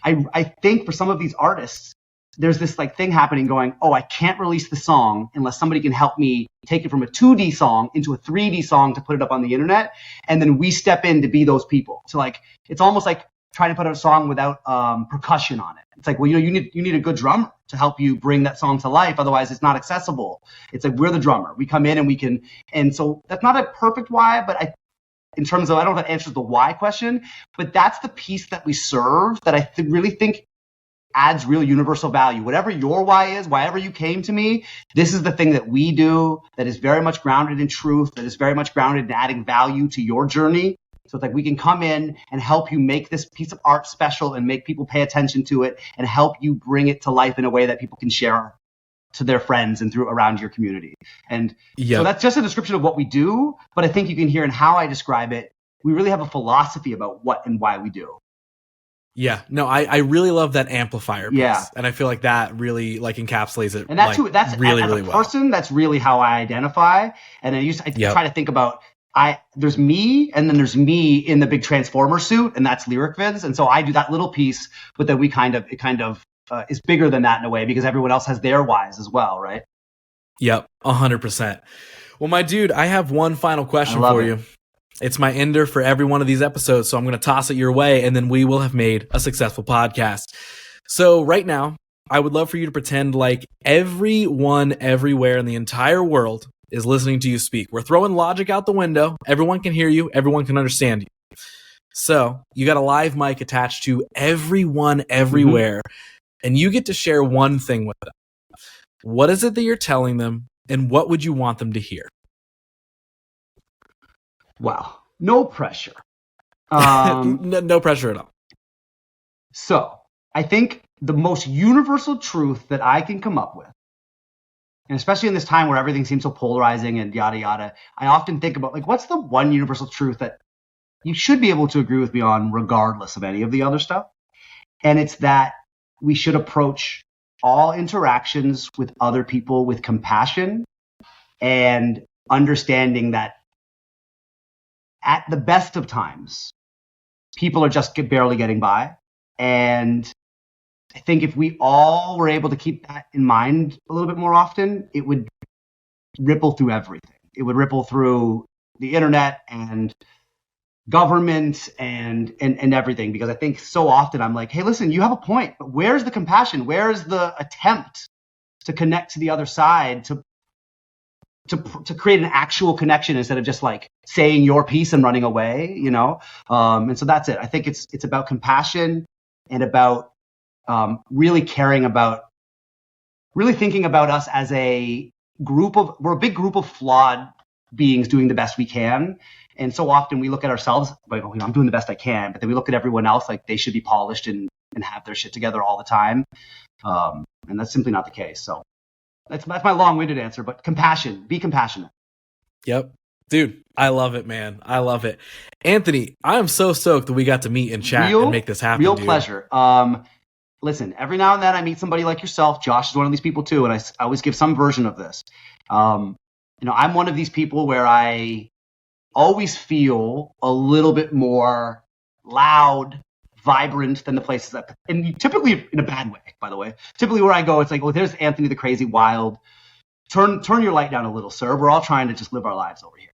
I think for some of these artists, there's this like thing happening going, oh, I can't release the song unless somebody can help me take it from a 2D song into a 3D song to put it up on the internet. And then we step in to be those people. So like, it's almost like trying to put out a song without percussion on it. It's like, well, you need a good drummer to help you bring that song to life. Otherwise, it's not accessible. It's like, we're the drummer. We come in and we can. And so that's not a perfect why, but in terms of, I don't know if that answers the why question, but that's the piece that we serve that I really think adds real universal value. Whatever your why is, wherever you came to me, this is the thing that we do that is very much grounded in truth, that is very much grounded in adding value to your journey. So it's like we can come in and help you make this piece of art special and make people pay attention to it and help you bring it to life in a way that people can share to their friends and through around your community. And so that's just a description of what we do. But I think you can hear in how I describe it, we really have a philosophy about what and why we do. Yeah, no, I really love that amplifier piece. Yeah. And I feel like that really like encapsulates it. And that's really, as really a person, that's really how I identify. And I try to think about, there's me, and then there's me in the big transformer suit, and that's Lyricvids. And so I do that little piece, but then it kind of is bigger than that in a way because everyone else has their whys as well, right? Yep, 100%. Well, my dude, I have one final question for you. It's my ender for every one of these episodes, so I'm going to toss it your way, and then we will have made a successful podcast. So right now, I would love for you to pretend like everyone everywhere in the entire world is listening to you speak. We're throwing logic out the window. Everyone can hear you. Everyone can understand you. So you got a live mic attached to everyone everywhere, and you get to share one thing with them. What is it that you're telling them, and what would you want them to hear? Wow. No pressure. No pressure at all. So I think the most universal truth that I can come up with, and especially in this time where everything seems so polarizing and yada, yada, I often think about like, what's the one universal truth that you should be able to agree with me on regardless of any of the other stuff? And it's that we should approach all interactions with other people with compassion and understanding that at the best of times, people are just barely getting by. And I think if we all were able to keep that in mind a little bit more often, it would ripple through everything. It would ripple through the internet and government and everything. Because I think so often I'm like, hey, listen, you have a point, but where's the compassion? Where's the attempt to connect to the other side, to create an actual connection instead of just like saying your piece and running away, you know? And so that's it. I think it's about compassion and about really caring about, really thinking about us as a group of, we're a big group of flawed beings doing the best we can. And so often we look at ourselves, like, you know, I'm doing the best I can, but then we look at everyone else like they should be polished and have their shit together all the time. And that's simply not the case. So that's my long-winded answer, but compassion, be compassionate. Yep. Dude, I love it, man. I love it. Anthony, I am so stoked that we got to meet and chat and make this happen. Real dude. Pleasure. Listen, every now and then I meet somebody like yourself. Josh is one of these people too, and I always give some version of this. You know, I'm one of these people where I always feel a little bit more loud, vibrant than the places that, and typically in a bad way, by the way. Typically where I go, it's like, oh, there's Anthony the crazy wild. Turn your light down a little, sir. We're all trying to just live our lives over here.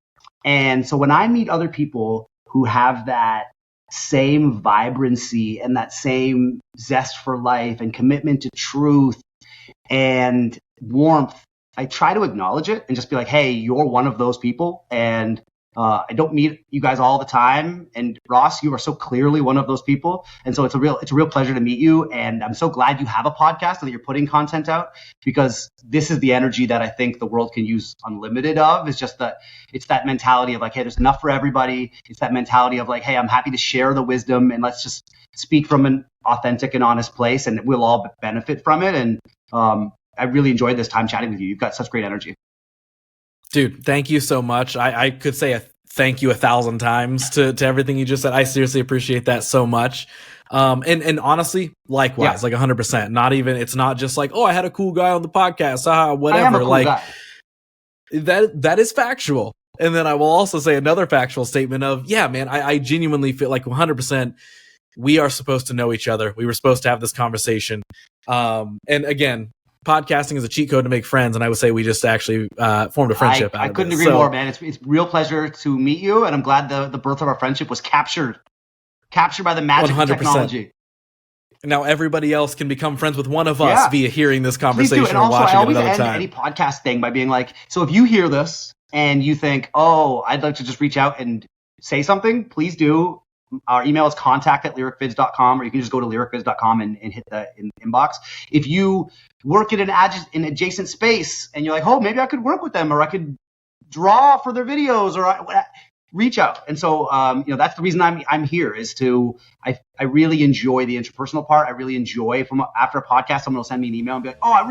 And so when I meet other people who have that same vibrancy and that same zest for life and commitment to truth and warmth, I try to acknowledge it and just be like, hey, you're one of those people. And I don't meet you guys all the time. And Ross, you are so clearly one of those people. And so it's a real pleasure to meet you. And I'm so glad you have a podcast and that you're putting content out, because this is the energy that I think the world can use unlimited of. It's just that it's that mentality of like, hey, there's enough for everybody. It's that mentality of like, hey, I'm happy to share the wisdom and let's just speak from an authentic and honest place and we'll all benefit from it. And I really enjoyed this time chatting with you. You've got such great energy. Dude, thank you so much. I could say a thank you 1,000 times to everything you just said. I seriously appreciate that so much. And honestly, likewise, like 100%. Not even, it's not just like, oh, I had a cool guy on the podcast, whatever. I am a cool like guy. that is factual. And then I will also say another factual statement of, yeah, man, I genuinely feel like 100% we are supposed to know each other. We were supposed to have this conversation. And again, podcasting is a cheat code to make friends, and I would say we just actually formed a friendship. I couldn't agree more, man. It's a real pleasure to meet you, and I'm glad the birth of our friendship was captured by the magic 100%. Of technology. Now everybody else can become friends with one of us via hearing this conversation and or also, watching I always it another end time. Any podcast thing by being like, so if you hear this and you think, oh, I'd like to just reach out and say something, please do. Our email is contact@lyricvids.com, or you can just go to lyricvids.com and hit the inbox. If you work in an adjacent space and you're like, oh, maybe I could work with them, or I could draw for their videos, or reach out. And so, that's the reason I'm here, is I really enjoy the interpersonal part. I really enjoy after a podcast, someone will send me an email and be like, oh, I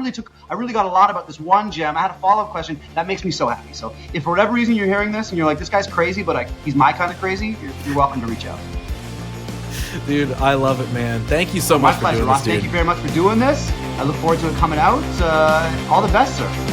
really got a lot about this one gem. I had a follow-up question. That makes me so happy. So if for whatever reason you're hearing this and you're like, this guy's crazy, but he's my kind of crazy, you're welcome to reach out. Dude, I love it, man. Thank you so much for doing this, dude. Thank you very much for doing this. I look forward to it coming out. All the best, sir.